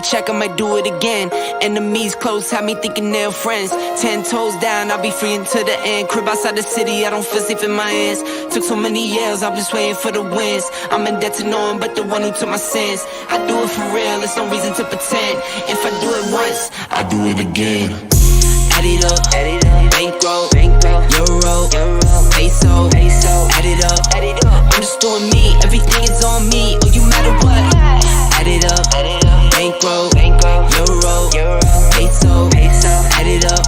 check, I might do it again. Enemies close, have me thinking they're friends. 10 toes down, I'll be free until the end. Crib outside the city, I don't feel safe in my hands. Took so many years, I'm just waiting for the wins. I'm in debt to no one but the one who took my sins. I do it for real, there's no reason to pretend. If I do it once, I do it again. Add it up, bankroll, euro, peso, add it up. I'm just doing me, everything is on me. Oh, you matter what? Add it up, bankroll, euro, peso, add it up.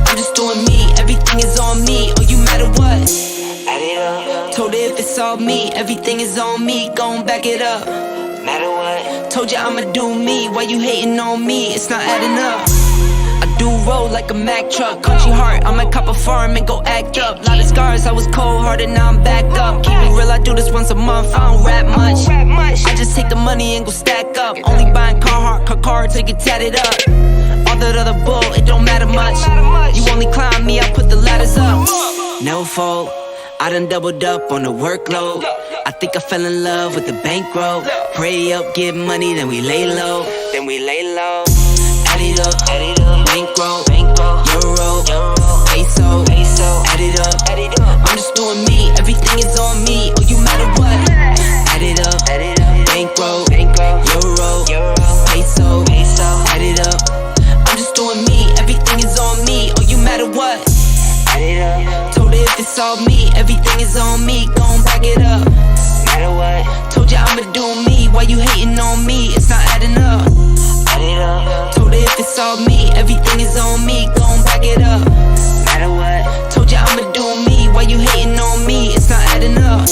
I'm just doing me, everything is on me. Oh, you matter what? Add it up. Told her if it's all me, everything is on me. Gon' back it up. Matter what? Told ya I'ma do me. Why you hating on me? It's not adding up. I do roll like a Mack truck. Country heart, I might cop a farm and go act up. Lot of scars, I was cold-hearted, now I'm back up. Keep it real, I do this once a month, I don't rap much. I just take the money and go stack up. Only buying car to get tatted up. All that other bull, it don't matter much. You only climb me, I put the ladders up. No fault, I done doubled up on the workload. I think I fell in love with the bankroll. Pray up, get money, then we lay low. Add it up, bankroll, euro, peso, add it up. I'm just doing me, everything is on me. Oh, you matter what? Add it up, bankroll, euro, peso, add it up. I'm just doing me, everything is on me. Oh, you matter what? Add it up. Told her if it's all me, everything is on me. Gon' back it up. Matter what? Told ya I'ma do me. Why you hating on me? It's not adding up. Add it up. Told her if it's all me, everything is on me. Gon' back it up. Matter what? Told ya I'ma do me. Why you hating on me? It's not adding up.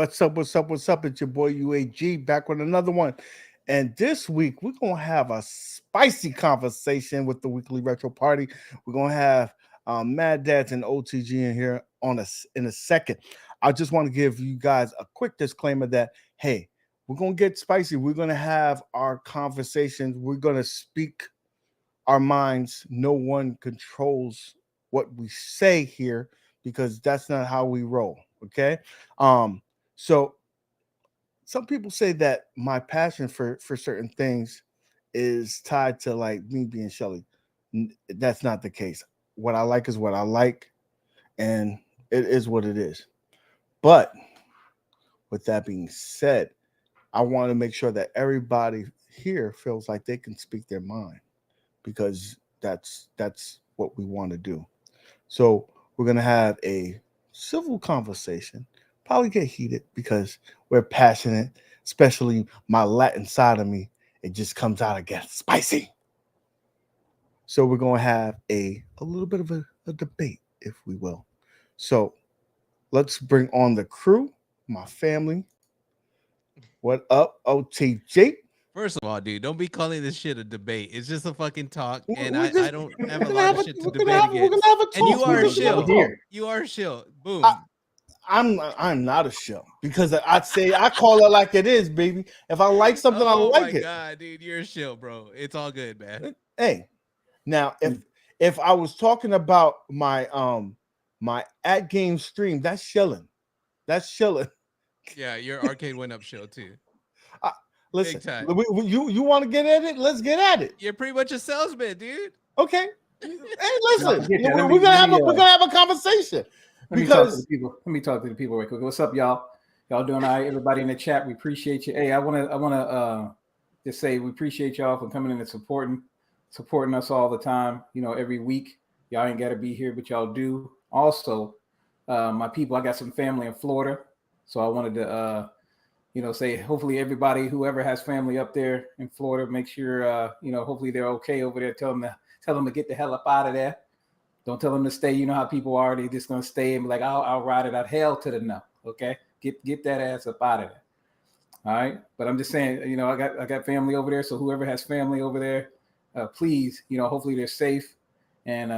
What's up? It's your boy UAG back with another one. And this week, we're going to have a spicy conversation with the weekly retro party. We're going to have MadDad and OTG in here in a second. I just want to give you guys a quick disclaimer that, hey, we're going to get spicy. We're going to have our conversations. We're going to speak our minds. No one controls what we say here because that's not how we roll. Okay. So some people say that my passion for certain things is tied to like me being Shelly. That's not the case. What I like is what I like, and it is what it is. But with that being said, I want to make sure that everybody here feels like they can speak their mind because that's what we want to do. So we're going to have a civil conversation. Probably get heated because we're passionate, especially my Latin side of me. It just comes out again spicy. So we're going to have a little bit of a debate, if we will. So let's bring on the crew, my family. What up, OTG? First of all, dude, don't be calling this shit a debate. It's just a fucking talk, and I don't have a lot of shit to debate against. We're gonna have a talk. And you are a shill. You are a shill. Boom. I'm not a shill because I call it like it is, baby. If I like something, I like it. Oh my god, dude, you're a shill, bro. It's all good, man. Hey, now if I was talking about my my at game stream, that's shilling. That's shilling. Yeah, your arcade went up shill too. Listen, you want to get at it? Let's get at it. You're pretty much a salesman, dude. Okay, Hey, listen, we're gonna have a conversation. Let me talk to the people. Let me talk to the people right quick. What's up, y'all? Y'all doing all right? Everybody in the chat, we appreciate you. Hey, I wanna just say we appreciate y'all for coming in and supporting us all the time. You know, every week. Y'all ain't gotta be here, but y'all do. Also, my people, I got some family in Florida, so I wanted to say hopefully everybody, whoever has family up there in Florida, make sure hopefully they're okay over there. Tell them to get the hell up out of there. Don't tell them to stay. You know how people are. They just gonna stay and be like, I'll ride it out. Hell to the no. Okay, get that ass up out of there. All right. But I'm just saying, I got family over there. So whoever has family over there, please, hopefully they're safe. And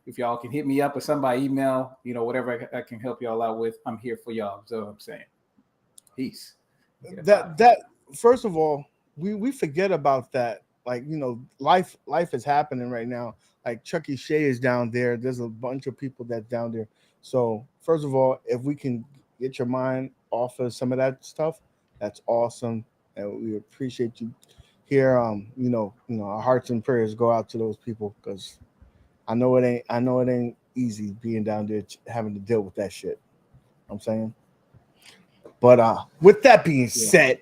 if y'all can hit me up or somebody email, whatever I can help y'all out with, I'm here for y'all. So I'm saying, peace. That first of all, we forget about that. Like, life is happening right now. Like Chucky Shea is down there. There's a bunch of people that's down there. So first of all, if we can get your mind off of some of that stuff, that's awesome. And we appreciate you here. Our hearts and prayers go out to those people, because I know it ain't easy being down there having to deal with that shit. I'm saying. But with that being said,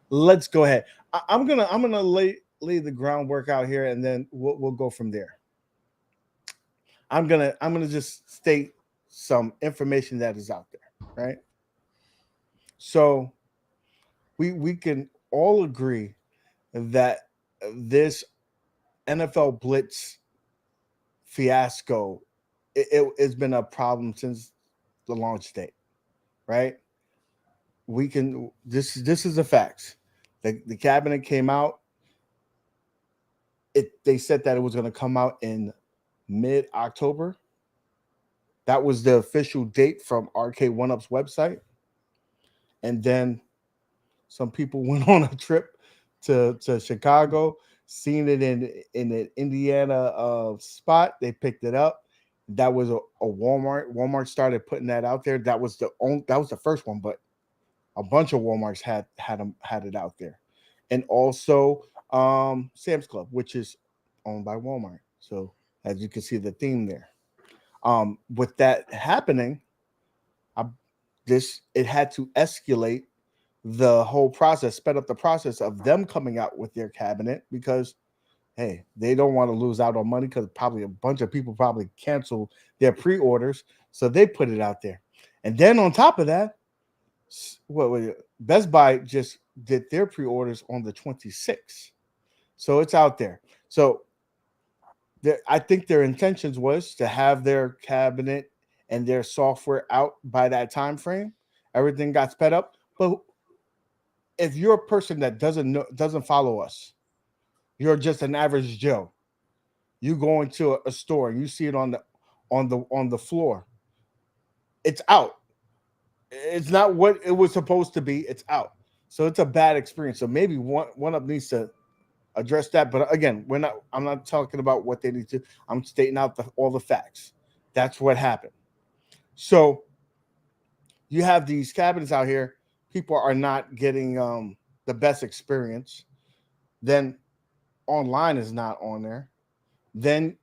let's go ahead. I'm gonna lay the groundwork out here, and then we'll go from there. I'm gonna just state some information that is out there, right? So we can all agree that this NFL Blitz fiasco, it's been a problem since the launch date, right? This is the facts. The cabinet came out. They said that it was going to come out in mid-October. That was the official date from Arcade1Up's website. And then some people went on a trip to Chicago, seen it in an Indiana spot. They picked it up. That was a Walmart. Walmart started putting that out there. That was the first one, but a bunch of Walmarts had it out there. And also Sam's Club, which is owned by Walmart. So as you can see the theme there. With that happening, it had to escalate the whole process, sped up the process of them coming out with their cabinet, because hey, they don't want to lose out on money, because probably a bunch of people probably cancel their pre-orders. So they put it out there. And then on top of that, Best Buy just did their pre-orders on the 26th. So it's out there. So I think their intentions was to have their cabinet and their software out by that time frame. Everything got sped up. But if you're a person that doesn't follow us, you're just an average Joe. You go into a store and you see it on the floor. It's out. It's not what it was supposed to be. It's out. So it's a bad experience. So maybe one-up needs to address that. But again, I'm not talking about what they need to. I'm stating out all the facts. That's what happened. So you have these cabinets out here. People are not getting the best experience. Then online is not on there. Then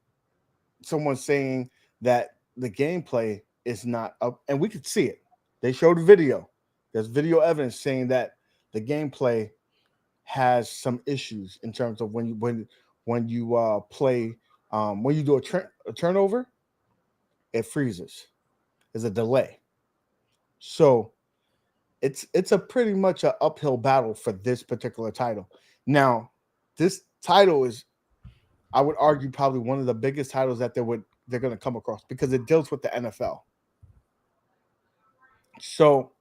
someone's saying that the gameplay is not up, and we could see it. They showed a video. There's video evidence saying that the gameplay has some issues in terms of when you play, when you do a turnover, it freezes. There's a delay. So it's a pretty much an uphill battle for this particular title. Now, this title is, I would argue, probably one of the biggest titles that they're going to come across, because it deals with the NFL. So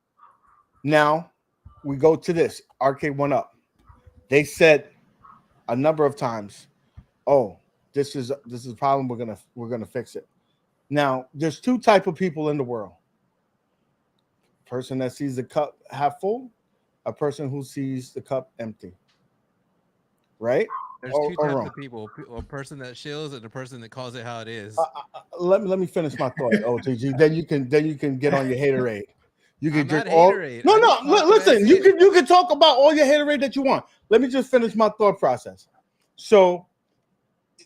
now we go to this Arcade1Up. They said a number of times, "Oh, this is a problem. We're gonna fix it." Now, there's two type of people in the world: a person that sees the cup half full, a person who sees the cup empty. Right? There's two types of people: a person that shills and a person that calls it how it is. Let me finish my thought, OTG. Then you can get on your haterade. You can drink all. Haterade. No. Listen, you can talk about all your haterade that you want. Let me just finish my thought process. So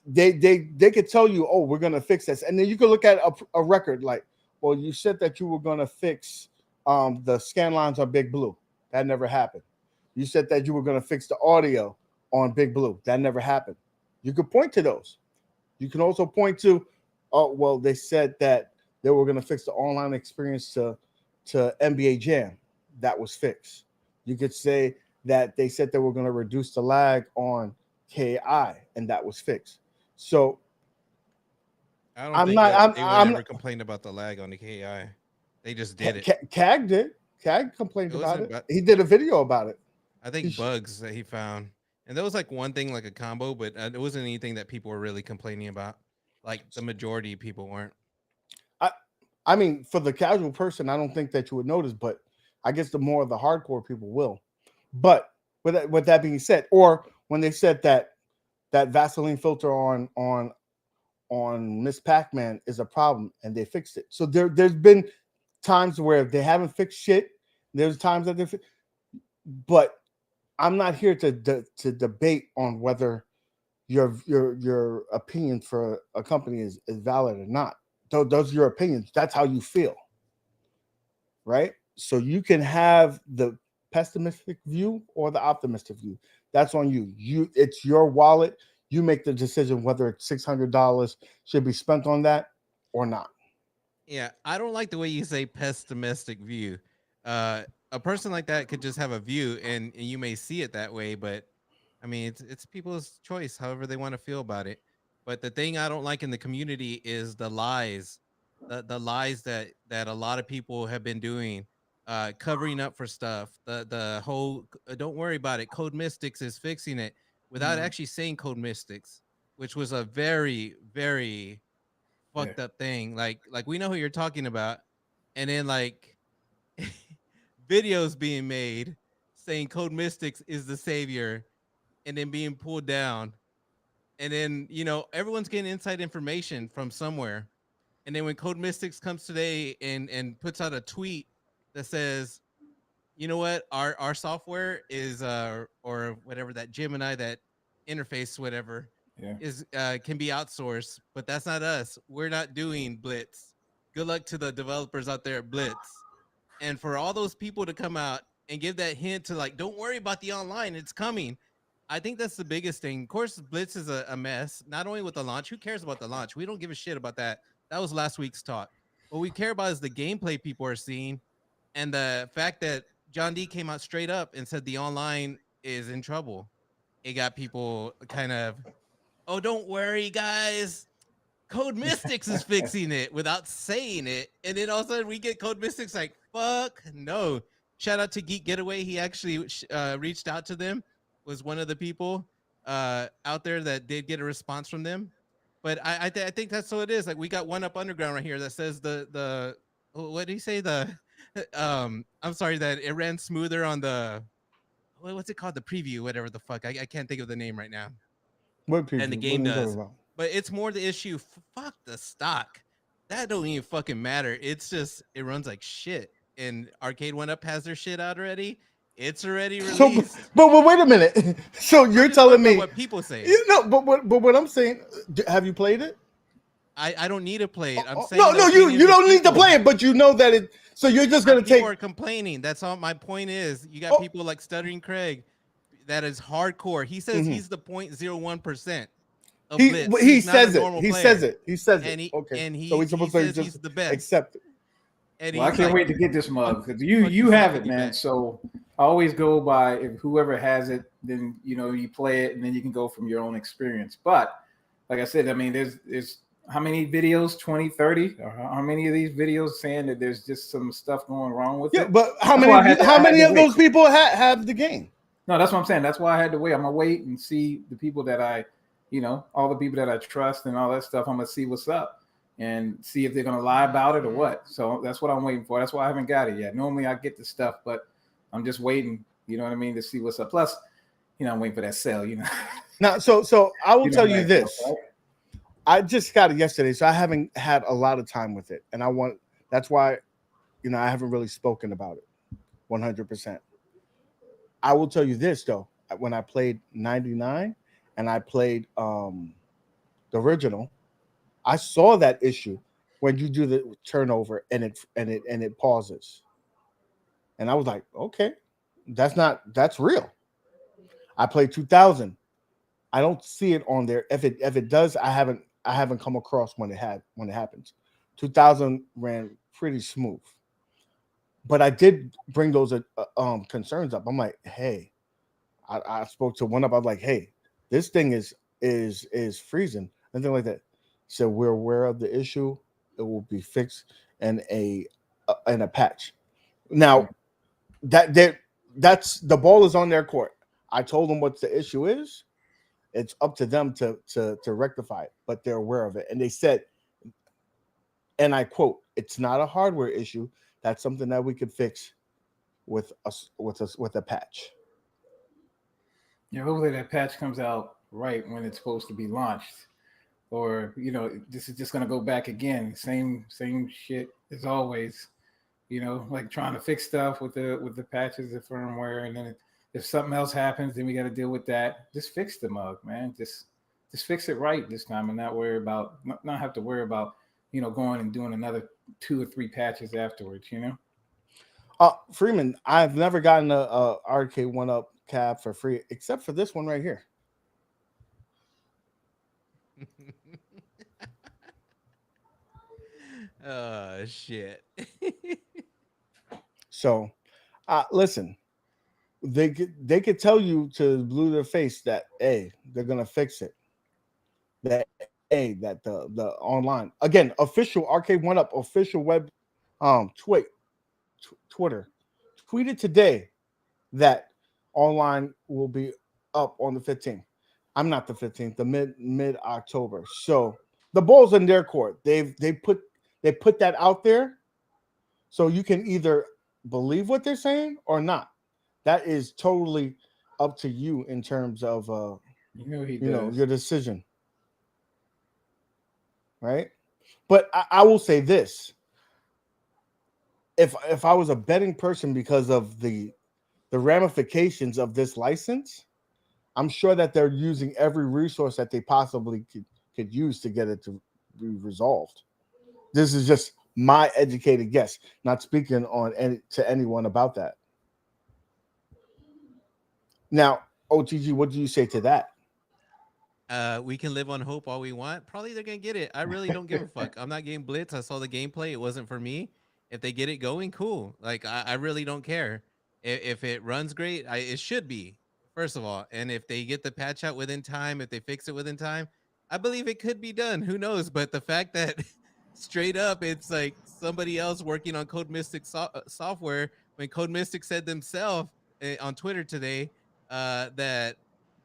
they could tell you, oh, we're gonna fix this, and then you could look at a record like, well, you said that you were gonna fix the scan lines on Big Blue. That never happened. You said that you were gonna fix the audio on Big Blue. That never happened. You could point to those. You can also point to, oh, well, they said that they were gonna fix the online experience to NBA Jam. That was fixed. You could say that they said they were gonna reduce the lag on KI, and that was fixed. So I don't think they would ever complain about the lag on the KI. They just did it. CAG did. CAG complained about it. He did a video about it. I think bugs that he found. And there was like one thing, like a combo, but it wasn't anything that people were really complaining about. Like the majority of people weren't. I mean, for the casual person, I don't think that you would notice, but I guess the more of the hardcore people will. But with that being said, or when they said that Vaseline filter on Miss Pac-Man is a problem and they fixed it. So there's been times where they haven't fixed shit. There's times that they fix, but I'm not here to debate on whether your opinion for a company is valid or not. Those are your opinions. That's how you feel, right? So you can have the pessimistic view or the optimistic view. That's on you. It's your wallet. You make the decision whether $600 should be spent on that or not. Yeah, I don't like the way you say pessimistic view. A person like that could just have a view, and you may see it that way, but I mean, it's people's choice, however they want to feel about it. But the thing I don't like in the community is the lies, the lies that a lot of people have been doing, covering up for stuff. The whole don't worry about it. Code Mystics is fixing it without actually saying Code Mystics, which was a very, very fucked up thing. Like we know who you're talking about, and then like videos being made saying Code Mystics is the savior, and then being pulled down. And then, everyone's getting inside information from somewhere. And then when Code Mystics comes today and puts out a tweet that says, you know what, our software is or whatever, that Gemini, that interface, whatever, is can be outsourced, but that's not us. We're not doing Blitz. Good luck to the developers out there at Blitz. And for all those people to come out and give that hint to like, don't worry about the online, it's coming. I think that's the biggest thing. Of course, Blitz is a mess, not only with the launch. Who cares about the launch? We don't give a shit about that. That was last week's talk. What we care about is the gameplay people are seeing, and the fact that John D came out straight up and said the online is in trouble. It got people kind of, oh, don't worry, guys. Code Mystics is fixing it without saying it. And then all of a sudden we get Code Mystics like, fuck no. Shout out to Geek Getaway. He actually reached out to them. Was one of the people out there that did get a response from them. But I think that's what it is. Like, we got One Up Underground right here that says the what did he say? I'm sorry, that it ran smoother on the, what's it called? The preview, whatever the fuck. I can't think of the name right now. What preview? And the game does. But it's more the issue. Fuck the stock. That don't even fucking matter. It's just, it runs like shit. And Arcade One Up has their shit out already. It's already released. But wait a minute. So you're telling me what people say? But what I'm saying, have you played it? I don't need to play it. I'm saying no. You don't need to play it, but you know that it. So you're just gonna take. People are complaining. That's all. My point is, you got people like Stuttering Craig, that is hardcore. He says he's the 0.01%. He says it. He says it. Okay. And so he's supposed to he's the best. Accept it. Well, I can't wait to get this mug because you have it, man. So I always go by, if whoever has it, then you play it, and then you can go from your own experience. But like I said, I mean, there's how many videos, 20, 30, or how many of these videos saying that there's just some stuff going wrong with it? Yeah, but how many of those people have the game? No, that's what I'm saying. That's why I had to wait. I'm gonna wait and see the people that I, all the people that I trust and all that stuff. I'm gonna see what's up and see if they're gonna lie about it or what. So that's what I'm waiting for. That's why I haven't got it yet. Normally I get the stuff, but I'm just waiting. You know what I mean, to see what's up. Plus, I'm waiting for that sale. Now, so I will tell you this. Stuff, right? I just got it yesterday, so I haven't had a lot of time with it, and that's why, I haven't really spoken about it 100%. I will tell you this though: when I played 99 and I played the original. I saw that issue when you do the turnover and it pauses, and I was like, okay, that's real. I played 2000. I don't see it on there. If it does, I haven't come across when it happens. 2000 ran pretty smooth, but I did bring those concerns up. I'm like, hey, I spoke to one up. I was like, hey, this thing is freezing and things like that. So we're aware of the issue. It will be fixed in a patch. Now that's the ball is on their court. I told them what the issue is. It's up to them to rectify it, but they're aware of it. And they said, and I quote, "It's not a hardware issue. That's something that we could fix with a patch." Yeah, hopefully that patch comes out right when it's supposed to be launched, or this is just gonna go back again, same shit as always. Like trying to fix stuff with the patches, the firmware, and then if something else happens, then we got to deal with that. Just fix the mug, man. Just fix it right this time, and not have to worry about going and doing another 2 or 3 patches afterwards. Freeman, I've never gotten a Arcade One Up cab for free, except for this one right here. Oh shit. So, listen, they could tell you to blue their face that they're gonna fix it. That the online again official Arcade One Up official web Twitter tweeted today that online will be up on the 15th. I'm not the 15th, the mid October. So the ball's in their court. They put that out there, so you can either believe what they're saying or not. That is totally up to you in terms of your decision, right? But I will say this: if I was a betting person because of the ramifications of this license, I'm sure that they're using every resource that they possibly could use to get it to be resolved. This is just my educated guess, not speaking to anyone about that. Now, OTG, what do you say to that? We can live on hope all we want. Probably they're gonna get it. I really don't give a fuck. I'm not getting Blitz. I saw the gameplay. It wasn't for me. If they get it going, cool. Like I really don't care. If it runs great, it should be, first of all. And if they get the patch out within time, if they fix it within time, I believe it could be done. Who knows? But the fact that straight up it's like somebody else working on Code Mystic software, when Code Mystic said themselves on Twitter today that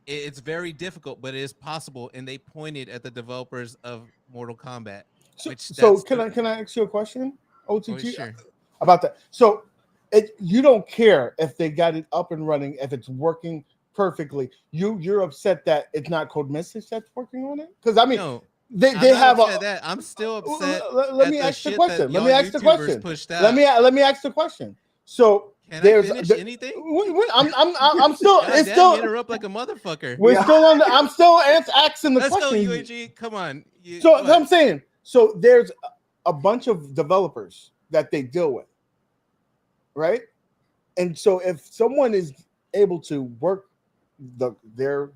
it's very difficult, but it is possible, and they pointed at the developers of Mortal Kombat. So can I ask you a question, OTG, sure. about that? So you don't care if they got it up and running, if it's working perfectly. You're upset that it's not Code Mystic that's working on it? Because I mean, no, they have that. I'm still upset. Let me ask the question. Let me ask the question. Pushed out. Let me ask the question. So can there's I finish anything? I'm still. God it's damn, still interrupt like a motherfucker. We're still on. I'm still asking the Let's question. Let's go, UAG. Come on. So I'm saying. So there's a bunch of developers that they deal with, right? And so if someone is able to work their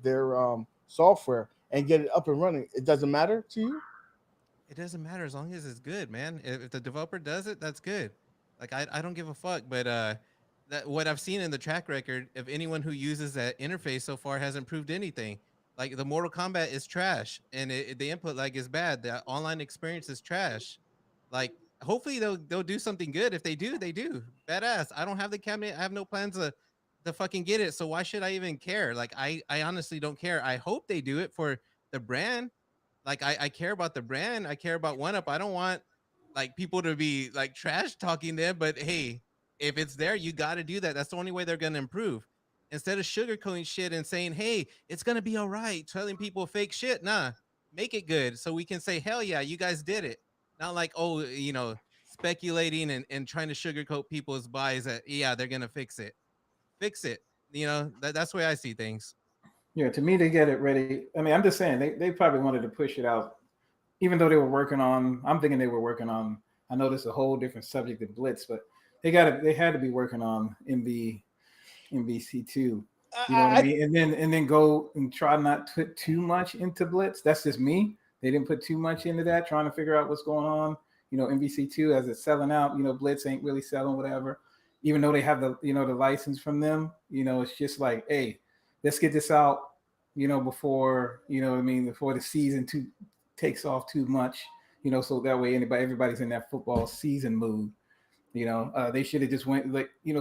software and get it up and running, it doesn't matter to you. It doesn't matter as long as it's good, man. If the developer does it, that's good. Like I don't give a fuck. But that what I've seen in the track record of anyone who uses that interface so far hasn't proved anything. Like the Mortal Kombat is trash, and the input lag is bad. The online experience is trash. Like hopefully they'll do something good. If they do, they do. Badass. I don't have the cabinet. I have no plans to fucking get it. So why should I even care? Like I honestly don't care. I hope they do it for the brand. Like I care about the brand. I care about One Up. I don't want like people to be like trash talking them. But hey, if it's there, you got to do that. That's the only way they're gonna improve. Instead of sugarcoating shit and saying, "Hey, it's gonna be all right," telling people fake shit. Nah, make it good so we can say, "Hell yeah, you guys did it." Not like, oh, speculating and trying to sugarcoat people's buys that yeah they're gonna fix it. Fix it. That's the way I see things. Yeah, to me, they get it ready. I mean, I'm just saying they probably wanted to push it out, even though they were working on. I'm thinking they were working on. I know this is a whole different subject than Blitz, but they had to be working on MVC2. You know what I mean? And then go and try not to put too much into Blitz. That's just me. They didn't put too much into that, trying to figure out what's going on. You know, MVC2 as it's selling out. You know, Blitz ain't really selling whatever. Even though they have the the license from them. You know, it's just like, hey, let's get this out. You know, before before the season takes off too much. You know, so that way everybody's in that football season mood. You know, they should have just went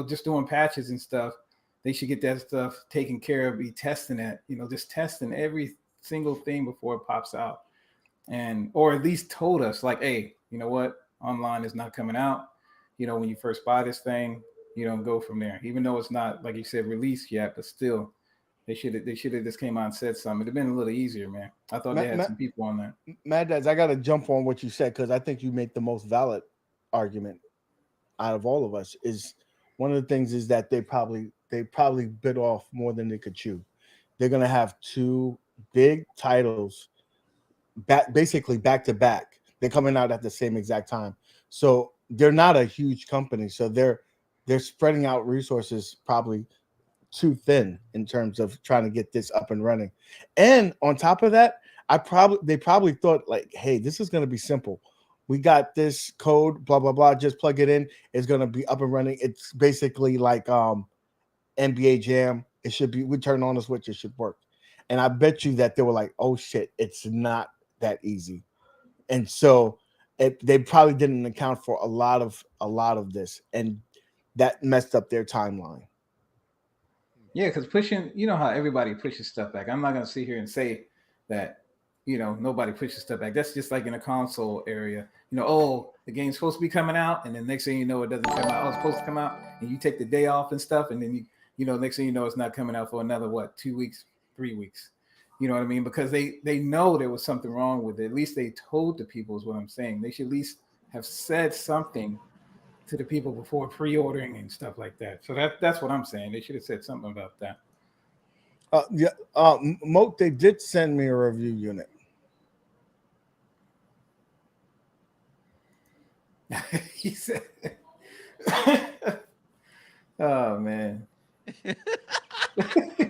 just doing patches and stuff. They should get that stuff taken care of, be testing it, just testing every single thing before it pops out. Or at least told us like, hey, you know what? Online is not coming out. When you first buy this thing, go from there. Even though it's not, like you said, released yet, but still they should have just came out and said something. It'd have been a little easier, man. I thought they had some people on there. MadDad, I got to jump on what you said, because I think you make the most valid argument out of all of us. Is one of the things is that they probably bit off more than they could chew. They're going to have two big titles basically back to back. They're coming out at the same exact time. So they're not a huge company. So they're spreading out resources probably too thin in terms of trying to get this up and running. And on top of that, they probably thought like, hey, this is going to be simple. We got this code, blah, blah, blah. Just plug it in. It's going to be up and running. It's basically like NBA Jam. It should be, we turn on the switch, it should work. And I bet you that they were like, oh shit, it's not that easy. And so they probably didn't account for a lot of this, and that messed up their timeline. Yeah, because pushing, how everybody pushes stuff back. I'm not going to sit here and say that, nobody pushes stuff back. That's just like in a console area. Oh, the game's supposed to be coming out, and then next thing you know, it doesn't come out. Oh, it's supposed to come out, and you take the day off and stuff, and then next thing you know, it's not coming out for another 2 weeks, 3 weeks. You know what I mean? Because they know there was something wrong with it. At least they told the people is what I'm saying. They should at least have said something to the people before pre-ordering and stuff like that. So that's what I'm saying. They should have said something about that. Moat, they did send me a review unit. He said, oh man.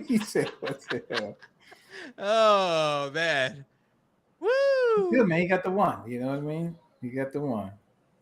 He said, what the hell? Oh man. Woo! Good, man. He got the one. You know what I mean? He got the one.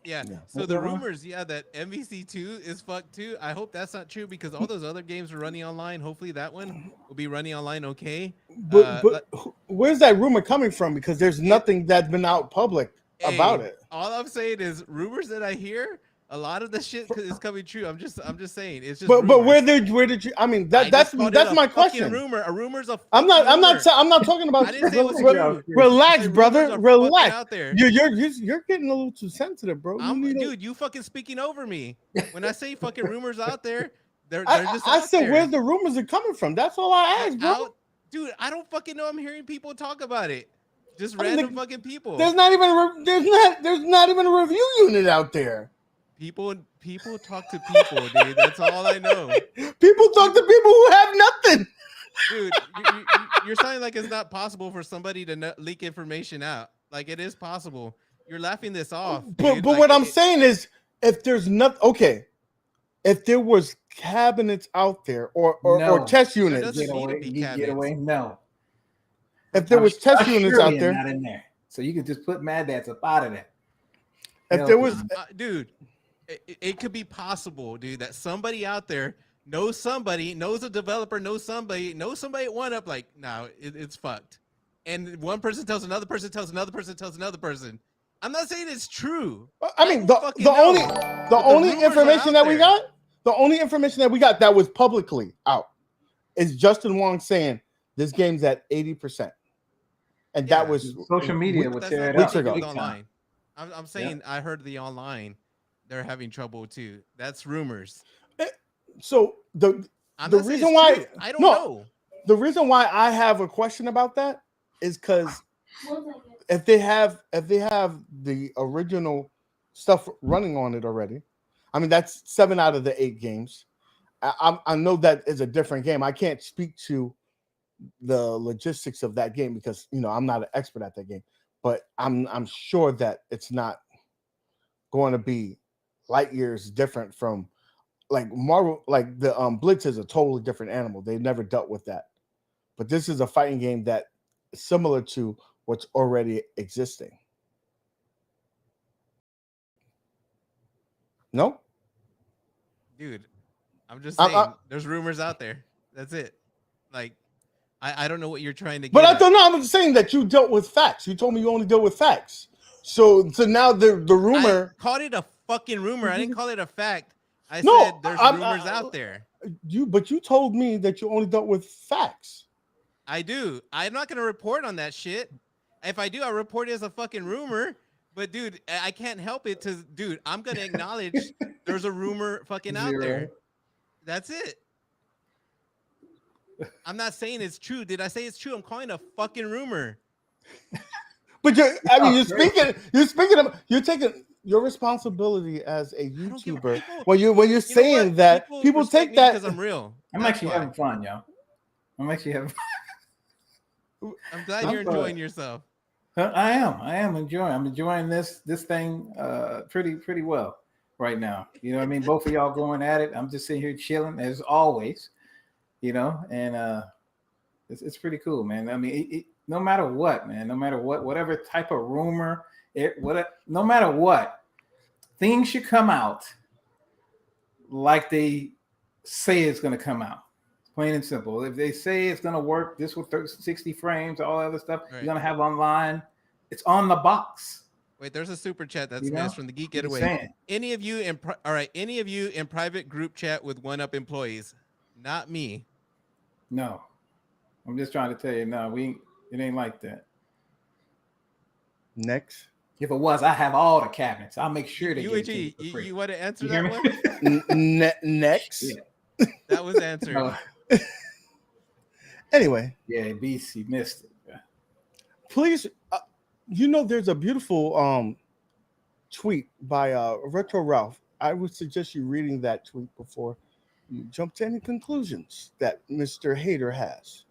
Yeah. So the rumors, that MVC2 is fucked too. I hope that's not true, because all those other games are running online. Hopefully that one will be running online okay. But where's that rumor coming from? Because there's nothing that's been out public about it. All I'm saying is rumors that I hear. A lot of the shit is coming true. I'm just saying. It's just. But where did you? I mean, that's my question. A rumor's a. I'm not talking about. I didn't say it was true. Relax, brother. Relax. Out there. You're getting a little too sensitive, bro. Dude, you fucking speaking over me. When I say fucking rumors out there, they're just. I said where the rumors are coming from. That's all I asked, bro. Dude, I don't fucking know. I'm hearing people talk about it. Just random fucking people. There's not even a review unit out there. People talk to people, dude. That's all I know. People talk to people who have nothing. Dude, you're sounding like it's not possible for somebody to leak information out. Like, it is possible. You're laughing this off. But what I'm saying is, if there's if there was cabinets out there or test units, get away. No. If there was test units out there, not in there, so you could just put MadDad's up out of there. If there was, dude. It could be possible, dude, that somebody out there knows a developer, knows somebody at one up, like, no, it's fucked. And one person tells another person, tells another person, tells another person. I'm not saying it's true. I mean, the only information that we got that was publicly out is Justin Wong saying this game's at 80%. And that was social media would share it weeks ago. Online. I'm saying I heard the online. They're having trouble too. That's rumors. So the reason why I don't know. The reason why I have a question about that is because if they have the original stuff running on it already, I mean that's 7 out of the 8 games. I know that is a different game. I can't speak to the logistics of that game because I'm not an expert at that game, but I'm sure that it's not going to be light years different from like Marvel. Like the Blitz is a totally different animal. They've never dealt with that, but this is a fighting game that is similar to what's already existing. No, Dude, I'm just saying, I, there's rumors out there. That's it. Like, I don't know what you're trying to get but I at. don't know. I'm just saying that you dealt with facts. You told me you only deal with facts. So now the rumor. I called it a fucking rumor. I didn't call it a fact. I No, said there's rumors out there. But you told me that you only dealt with facts. I do. I'm not gonna report on that shit. If I do, I report it as a fucking rumor. But dude, I can't help it. Dude, I'm gonna acknowledge there's a rumor fucking out there. That's it. I'm not saying it's true. Did I say it's true? I'm calling it a fucking rumor. But you're taking your responsibility as a YouTuber when you're saying that people take that because I'm real. I'm actually having fun, y'all. I'm actually having fun. I'm glad you're enjoying yourself. I am enjoying. I'm enjoying this thing pretty well right now. You know what I mean? Both of y'all going at it. I'm just sitting here chilling as always. And it's pretty cool, man. I mean, no matter what, man, no matter what, whatever type of rumor, no matter what, things should come out like they say it's going to come out. Plain and simple. If they say it's going to work, this with 60 frames, all that other stuff, right, you're going to have online. It's on the box. Wait, there's a super chat that's missed from the Geek Getaway. Any of you in private group chat with 1UP employees? Not me. No, I'm just trying to tell you. No, it ain't like that. Next. If it was, I have all the cabinets. I'll make sure to UAG, you want to answer that one? Next. Yeah. That was answered. Anyway. Yeah, BC missed it. Yeah. Please, there's a beautiful tweet by Retro Ralph. I would suggest you reading that tweet before you jump to any conclusions that Mr. Hater has.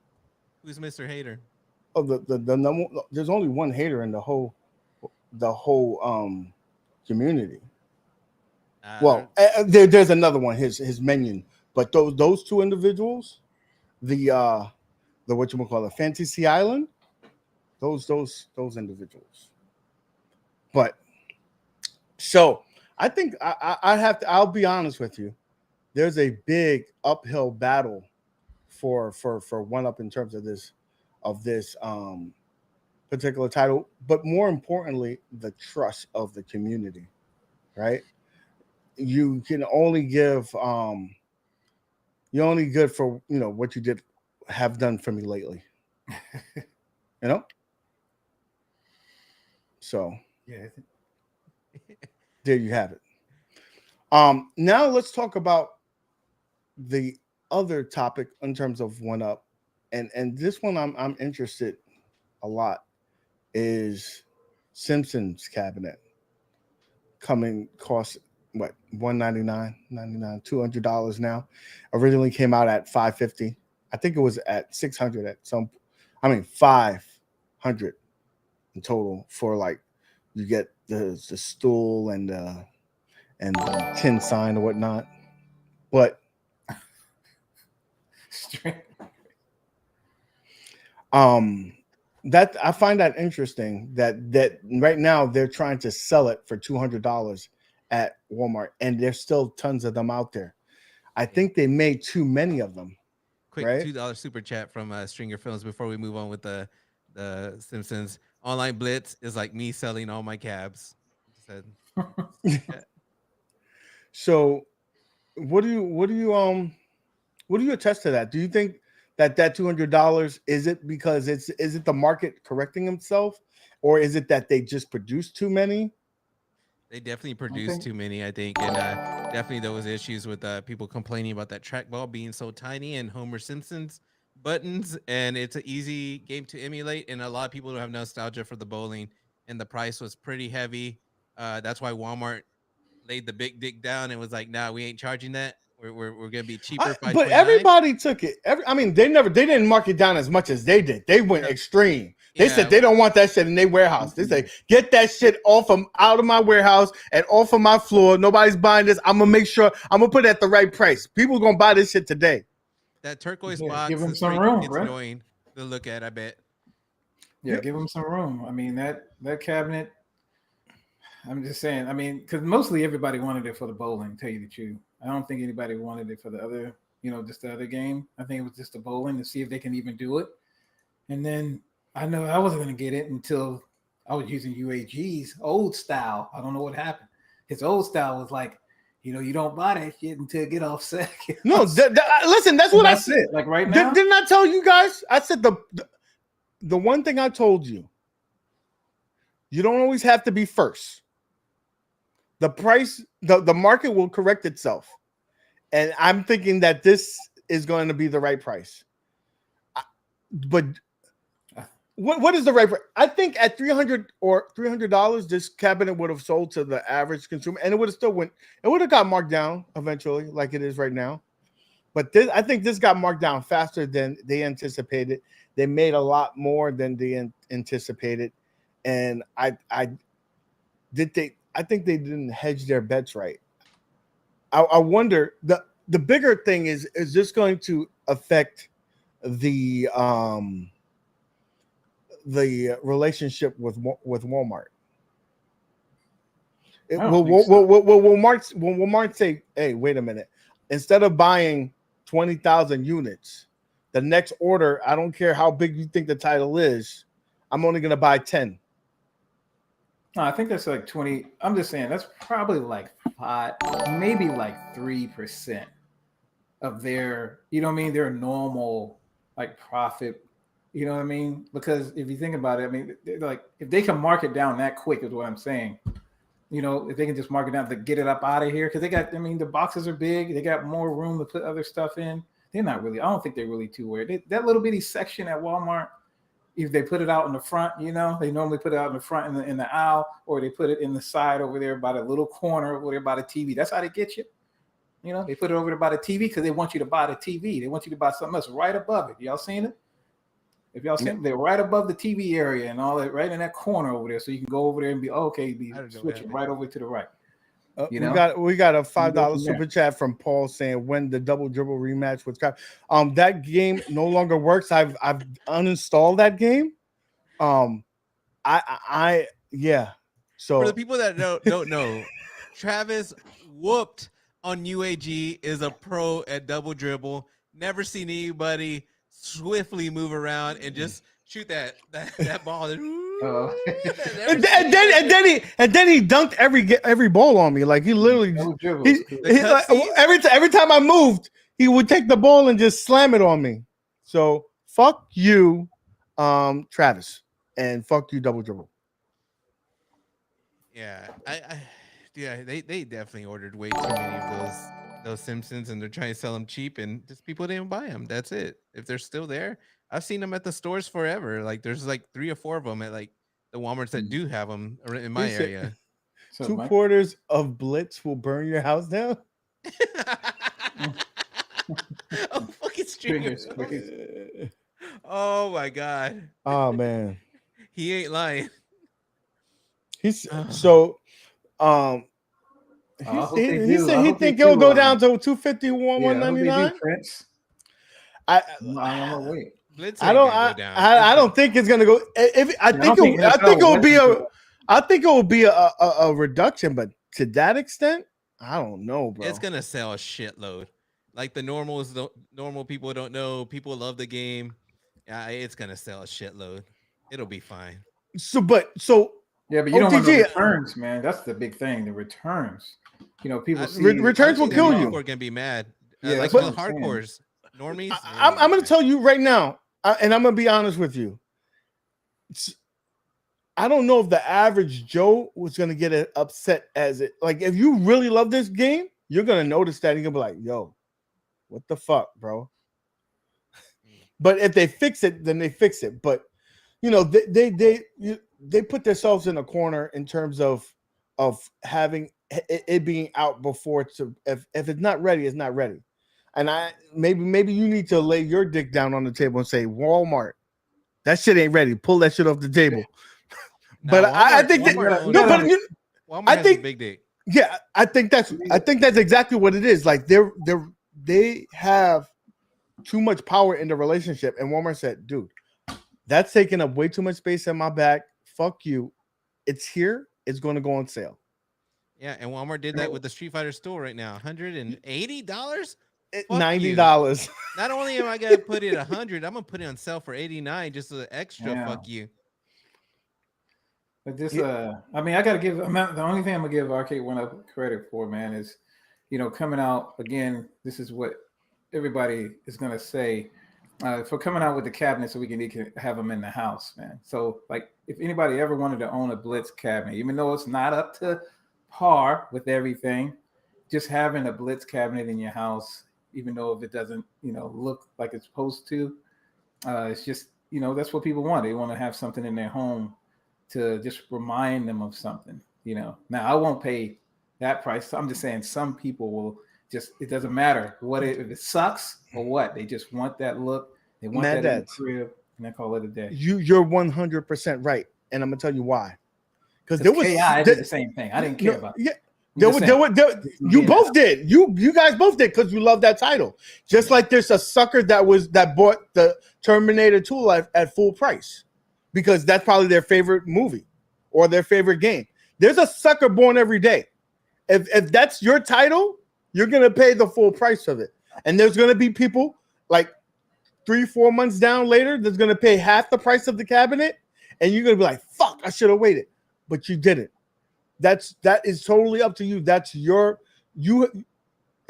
Who's Mr. Hater? Oh, the number. There's only one hater in the whole community. There's another one, his minion, but those two individuals, the whatchamacallit, Fantasy Island, those individuals. But so I think I'll be honest with you. There's a big uphill battle for 1UP in terms of this particular title, but more importantly, the trust of the community, right? You can only give you're only good for what you have done for me lately. So yeah, there you have it. Now let's talk about the other topic in terms of 1UP, and this one I'm interested a lot is Simpsons cabinet cost what, $199, $200 now. Originally came out at $550. I think it was at $600 at $500 in total for like you get the stool and the tin sign or whatnot. But that I find that interesting that right now they're trying to sell it for $200 at Walmart, and there's still tons of them out there. I think they made too many of them. Quick right? $2 super chat from Stringer Films before we move on with the Simpsons. Online Blitz is like me selling all my cabs. So what do you attest to that? Do you think that $200 is it because is it the market correcting itself, or is it that they just produced too many? They definitely produced too many, I think, and definitely there was issues with people complaining about that trackball being so tiny and Homer Simpson's buttons, and it's an easy game to emulate, and a lot of people have nostalgia for the bowling, and the price was pretty heavy. That's why Walmart laid the big dick down and was like, "Nah, we ain't charging that." We're gonna be cheaper. But everybody took it. They didn't mark it down as much as they did. They went extreme. They said they don't want that shit in their warehouse. They say, get that shit out of my warehouse and off of my floor. Nobody's buying this. I'm gonna make sure I'm gonna put it at the right price. People are gonna buy this shit today. That turquoise box give them is some room, it's right? annoying to look at, I bet. Yeah, give them some room. I mean, that cabinet, I'm just saying, because mostly everybody wanted it for the bowling, tell you the truth. I don't think anybody wanted it for the other, just the other game. I think it was just the bowling to see if they can even do it. And then I know I wasn't going to get it until I was using UAG's old style. I don't know what happened. His old style was like, you don't buy that shit until it get off second. No, listen, that's what I said. Like right now. Didn't I tell you guys? I said the one thing I told you, you don't always have to be first. The price, the market will correct itself. And I'm thinking that this is going to be the right price. But what is the right price? I think at $300 this cabinet would have sold to the average consumer, and it would have got marked down eventually, like it is right now. But I think this got marked down faster than they anticipated. They made a lot more than they anticipated. And I think they didn't hedge their bets right. I wonder, the bigger thing is this going to affect the relationship with Walmart? Will Walmart say, hey, wait a minute, instead of buying 20,000 units, the next order, I don't care how big you think the title is, I'm only going to buy 10. No, I think that's like 20. I'm just saying that's probably like 5, maybe like 3% of their, their normal like profit. You know what I mean? Because if you think about it, like if they can mark it down that quick is what I'm saying. If they can just mark it down to get it up out of here, because they got, the boxes are big. They got more room to put other stuff in. They're not really, I don't think they're really too worried. That little bitty section at Walmart, if they put it out in the front, they normally put it out in the front in the aisle, or they put it in the side over there by the little corner over there by the TV. That's how they get you. They put it over there by the TV because they want you to buy the TV. They want you to buy something else right above it. Y'all seen it? If y'all seen it, they're right above the TV area and all that, right in that corner over there. So you can go over there and be switching right over to the right. We got a $5 super chat from Paul saying when the double dribble rematch with that game no longer works. I've uninstalled that game. So for the people that don't know, Travis whooped on UAG, is a pro at double dribble. Never seen anybody swiftly move around and just shoot that ball. And then he dunked every ball on me. Like he literally every time I moved, he would take the ball and just slam it on me. So fuck you, Travis, and fuck you, double dribble. Yeah, they definitely ordered way too many of those Simpsons, and they're trying to sell them cheap, and just people didn't buy them. That's it. If they're still there, I've seen them at the stores forever. Like there's like 3 or 4 of them at like the Walmarts that do have them in my area. 2 quarters of Blitz will burn your house down. Oh, fucking streamer. Oh my god. Oh man. He ain't lying. He said he think it'll go down to 251, 199. I don't wait. I don't think it's gonna go. I think it will be a reduction, but to that extent, I don't know, bro. It's gonna sell a shitload. Like the normal people don't know. People love the game. It's gonna sell a shitload. It'll be fine. So yeah, but you don't want the returns, man. That's the big thing. The returns. People see returns will kill you. People are gonna be mad. Like the hardcores, normies. I'm gonna tell you right now, and I'm gonna be honest with you. I don't know if the average Joe was gonna get upset as it. Like, if you really love this game, you're gonna notice that. You're gonna be like, "Yo, what the fuck, bro?" But if they fix it, then they fix it. But they put themselves in a corner in terms of having it being out before if it's not ready, it's not ready. And maybe you need to lay your dick down on the table and say, Walmart, that shit ain't ready. Pull that shit off the table. Now, But I think Walmart has a big dick. Yeah, I think that's exactly what it is. Like they have too much power in the relationship, and Walmart said, "Dude, that's taking up way too much space in my back. Fuck you. It's here. It's going to go on sale." Yeah, and Walmart did that with the Street Fighter stool right now. $180, $90. Not only am I gonna put it 100, I'm gonna put it on sale for 89, just an extra. Yeah. Fuck you. But this, I mean, I gotta give. The only thing I'm gonna give Arcade One Up credit for, man, is coming out again. This is what everybody is gonna say for coming out with the cabinet, so we can have them in the house, man. So, like, if anybody ever wanted to own a Blitz cabinet, even though it's not up to par with everything, just having a Blitz cabinet in your house, even though if it doesn't, look like it's supposed to, it's just, that's what people want. They want to have something in their home to just remind them of something, Now, I won't pay that price. I'm just saying some people will just, it doesn't matter if it sucks or what. They just want that look. They want that in the crib, and they call it a day. You're 100% right, and I'm gonna tell you why. Because there was KI did the same thing. I didn't care about it. Yeah. You both did. You guys both did because you love that title. Just like there's a sucker that bought the Terminator 2 Life at full price because that's probably their favorite movie or their favorite game. There's a sucker born every day. If that's your title, you're gonna pay the full price of it. And there's gonna be people like 3-4 months down later that's gonna pay half the price of the cabinet, and you're gonna be like, "Fuck, I should have waited," but you didn't. That is totally up to you. That's you.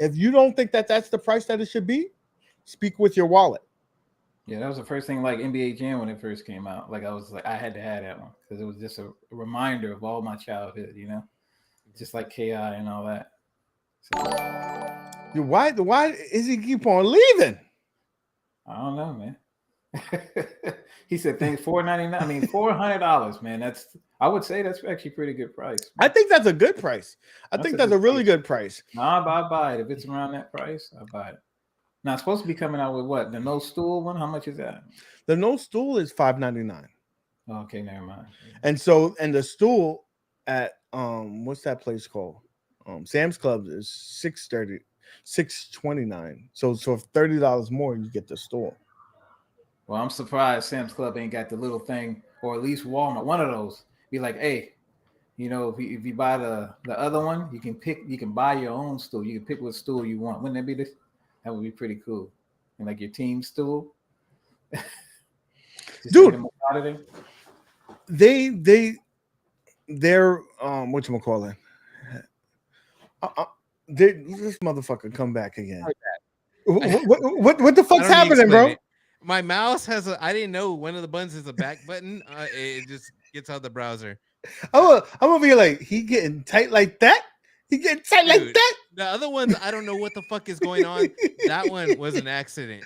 If you don't think that's the price that it should be, speak with your wallet. Yeah, that was the first thing, like NBA Jam when it first came out. Like I had to have that one because it was just a reminder of all my childhood. Just like KI and all that. So, why is he keep on leaving? I don't know, man. He said things $4.99. I mean, $400, man. I would say that's actually pretty good price. Man. I think that's a good price. I think that's a really good price. Nah, I buy it. If it's around that price, I buy it. Now it's supposed to be coming out with what? The no stool one? How much is that? The no stool is $5.99. Okay, never mind. And the stool at what's that place called? Sam's Club is $629. So for $30 more, you get the stool. Well, I'm surprised Sam's Club ain't got the little thing, or at least Walmart, one of those. Be like, hey, if you buy the other one, you can buy your own stool. You can pick what stool you want. Wouldn't that be this? That would be pretty cool. And like your team stool. Dude, they're whatchamacallit. This motherfucker come back again. What the fuck's happening, bro? My mouse has I didn't know one of the buttons is a back button. It just gets out of the browser. I'm gonna be like, he getting tight like that? He getting tight like that? The other ones, I don't know what the fuck is going on. That one was an accident.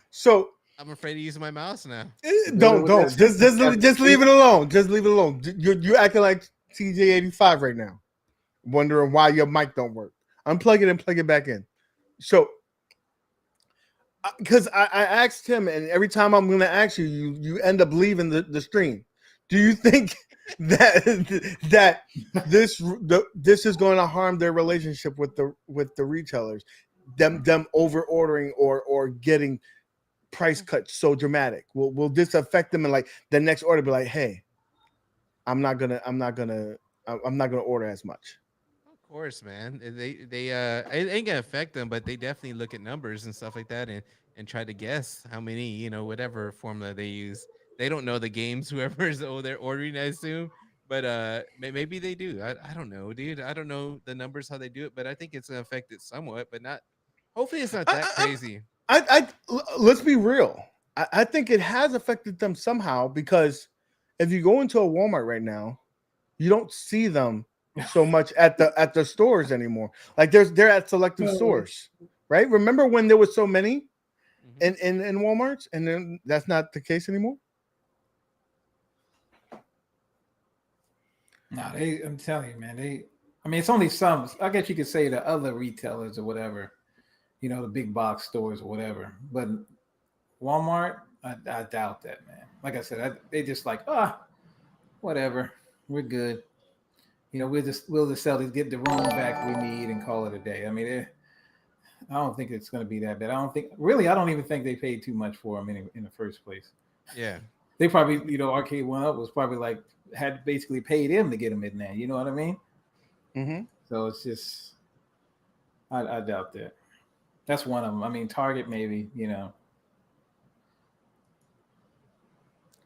So I'm afraid to use my mouse now. Don't. Just leave it alone. Just leave it alone. You're acting like TJ85 right now, wondering why your mic don't work. Unplug it and plug it back in. So, because I asked him, and every time I'm going to ask you end up leaving the stream. Do you think that this is going to harm their relationship with the retailers? Them over ordering or getting price cuts so dramatic? Will this affect them in like the next order? Be like, hey, I'm not gonna order as much. Of course, man. They it ain't gonna affect them, but they definitely look at numbers and stuff like that and try to guess how many, whatever formula they use. They don't know the games, whoever's they're ordering, I assume. But maybe they do. I don't know, dude. I don't know the numbers, how they do it, but I think it's gonna affect it somewhat, but not. Hopefully, it's not that crazy. Let's be real. I think it has affected them somehow because if you go into a Walmart right now, you don't see them so much at the stores anymore. Like they're at selective stores, right? Remember when there was so many in Walmarts, and then that's not the case anymore. No, I'm telling you, man. I mean, it's only some. I guess you could say the other retailers or whatever, you know, the big box stores or whatever. But Walmart, I doubt that, man. Like I said, they just like, whatever, we're good. You know, we'll just sell these, get the room back we need, and call it a day. I mean, I don't think it's going to be that bad. I don't even think they paid too much for them in the first place. Yeah, they probably, you know, Arcade One Up was probably like had basically paid him to get him in there. You know what I mean? Mm-hmm. So it's just, I doubt that. That's one of them. I mean, Target maybe. You know.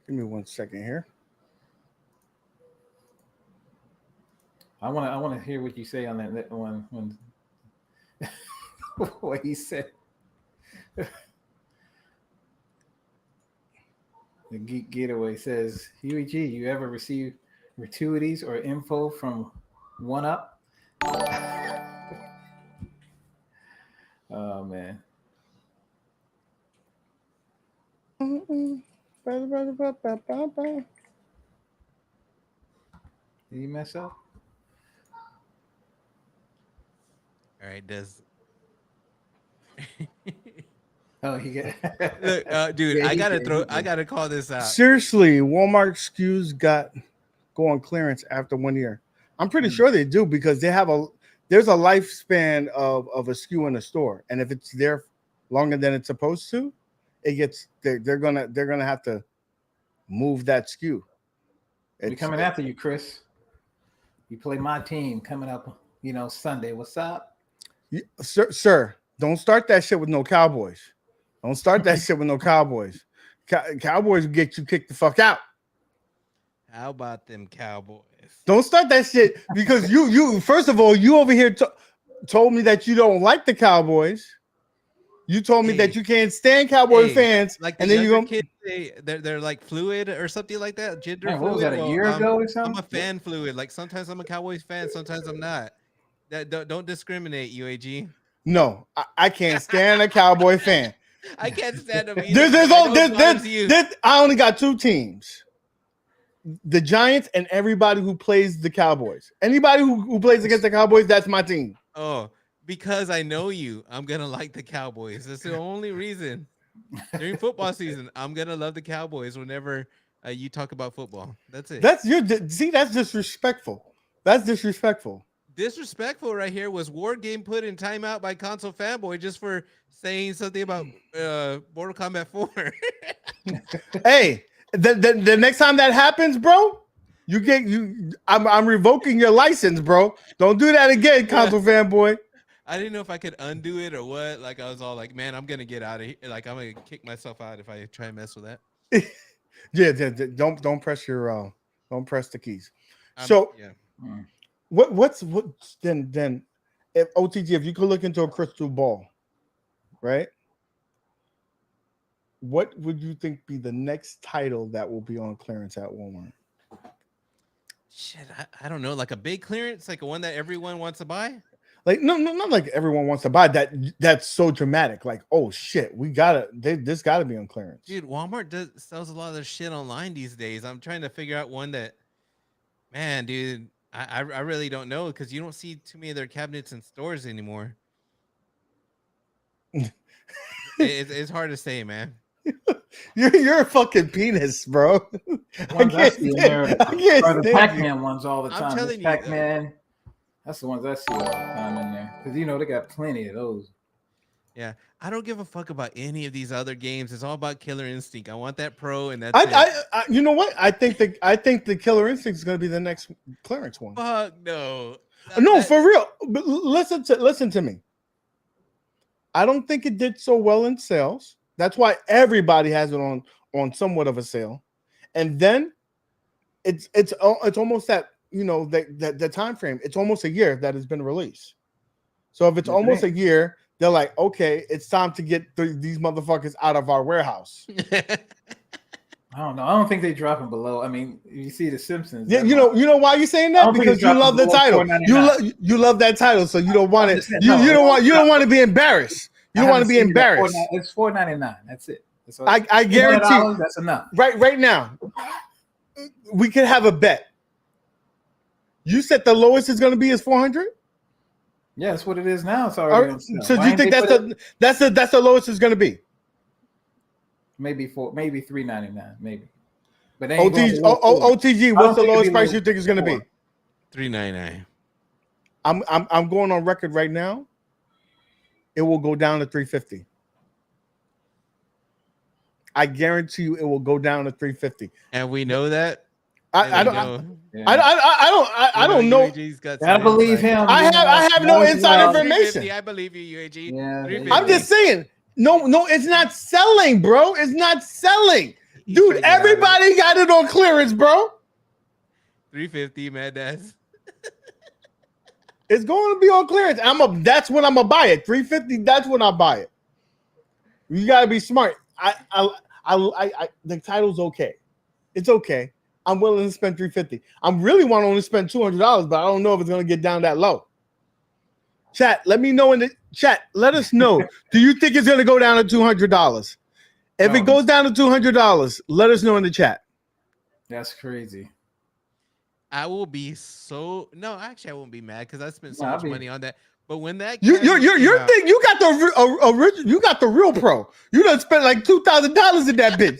Give me 1 second here. I want to hear what you say on that one. When what he said. The Geek Getaway says, Huey G, you ever receive gratuities or info from One Up? Oh, man. Did you mess up? all right. Does Oh, he got look, dude? Yeah, I gotta did. I gotta call this out. Seriously, Walmart SKUs go on clearance after 1 year. I'm pretty sure they do because there's a lifespan of a SKU in the store, and if it's there longer than it's supposed to, they're gonna have to move that SKU. We're coming after you, Chris. You play my team coming up, you know, Sunday. What's up? Sir, don't start that shit with no Cowboys. Don't start that shit with no Cowboys. Cowboys get you kicked the fuck out. How about them Cowboys? Don't start that shit because you first of all, you over here told me that you don't like the Cowboys. You told me that you can't stand Cowboy fans, like and then you go. Kids, they're like fluid or something like that. Gender Man, what fluid. was that, a year ago or something? I'm a fan fluid. Like sometimes I'm a Cowboys fan, sometimes I'm not. Don't discriminate, UAG. No, I can't stand a Cowboy fan. I can't stand them either. I only got two teams: the Giants and everybody who plays the Cowboys. Anybody who plays against the Cowboys, that's my team. Oh, because I know you, I'm gonna like the Cowboys. That's the only reason. During football season, I'm gonna love the Cowboys whenever you talk about football. That's it. That's disrespectful. That's disrespectful. Disrespectful right here was War Game put in timeout by Console Fanboy just for saying something about Mortal Kombat 4. Hey, the next time that happens, bro, I'm revoking your license, bro. Don't do that again, Console Fanboy. I didn't know if I could undo it or what. Like I was all like, man, I'm gonna get out of here. Like I'm gonna kick myself out if I try and mess with that. Yeah, don't press don't press the keys. What's then if OTG, if you could look into a crystal ball, right? What would you think be the next title that will be on clearance at Walmart? Shit, I don't know. Like a big clearance, like a one that everyone wants to buy. Like no, not like everyone wants to buy that. That's so dramatic. Like, oh shit, this gotta be on clearance. Dude, Walmart sells a lot of their shit online these days. I'm trying to figure out one that, man, dude, I really don't know because you don't see too many of their cabinets in stores anymore. It's hard to say, man. You're a fucking penis, bro. I can't the Pac-Man ones all the time. I'm telling you, Pac-Man. That's the ones I see all the time in there because you know they got plenty of those. Yeah, I don't give a fuck about any of these other games. It's all about Killer Instinct. I want that Pro, and that's I you know what? I think the Killer Instinct is going to be the next clearance one. Fuck no. For real. But listen to me. I don't think it did so well in sales. That's why everybody has it on somewhat of a sale, and then it's almost that. You know, the time frame, it's almost a year that has been released. So if it's almost a year, they're like, okay, it's time to get these motherfuckers out of our warehouse. I don't know. I don't think they drop them below. I mean, you see the Simpsons. Yeah, you know why you're saying that? Because you love the title. You love that title, so you don't want it. You don't want to be embarrassed. You don't want to be embarrassed. It's $4.99. That's it. I guarantee that's enough. Right now, we could have a bet. You said the lowest is going to be is 400. Yeah, that's what it is now. It's already. So do you think that's the lowest it's going to be? Maybe $3.99, maybe. But OTG, what's the lowest price you think it's going to be? $3.99. I'm going on record right now. It will go down to $3.50. I guarantee you, it will go down to $3.50. And we know that. I don't know. I believe him. I have no inside information. I believe you, UAG. Yeah, I'm just saying. No, it's not selling, bro. It's not selling. Dude, everybody got it on clearance, bro. $3.50, MadDad. It's going to be on clearance. That's when I'm gonna buy it. $3.50. That's when I buy it. You gotta be smart. The title's okay. It's okay. I'm willing to spend $3.50. I'm really want to only spend $200, but I don't know if it's gonna get down that low. Chat, let me know in the chat. Let us know. Do you think it's gonna go down to $200? If it goes down to $200, let us know in the chat. That's crazy. I will be actually I won't be mad because I spent so much money on that. But when that your thing, you got the original, you got the real pro. You done spent like $2,000 in that bitch.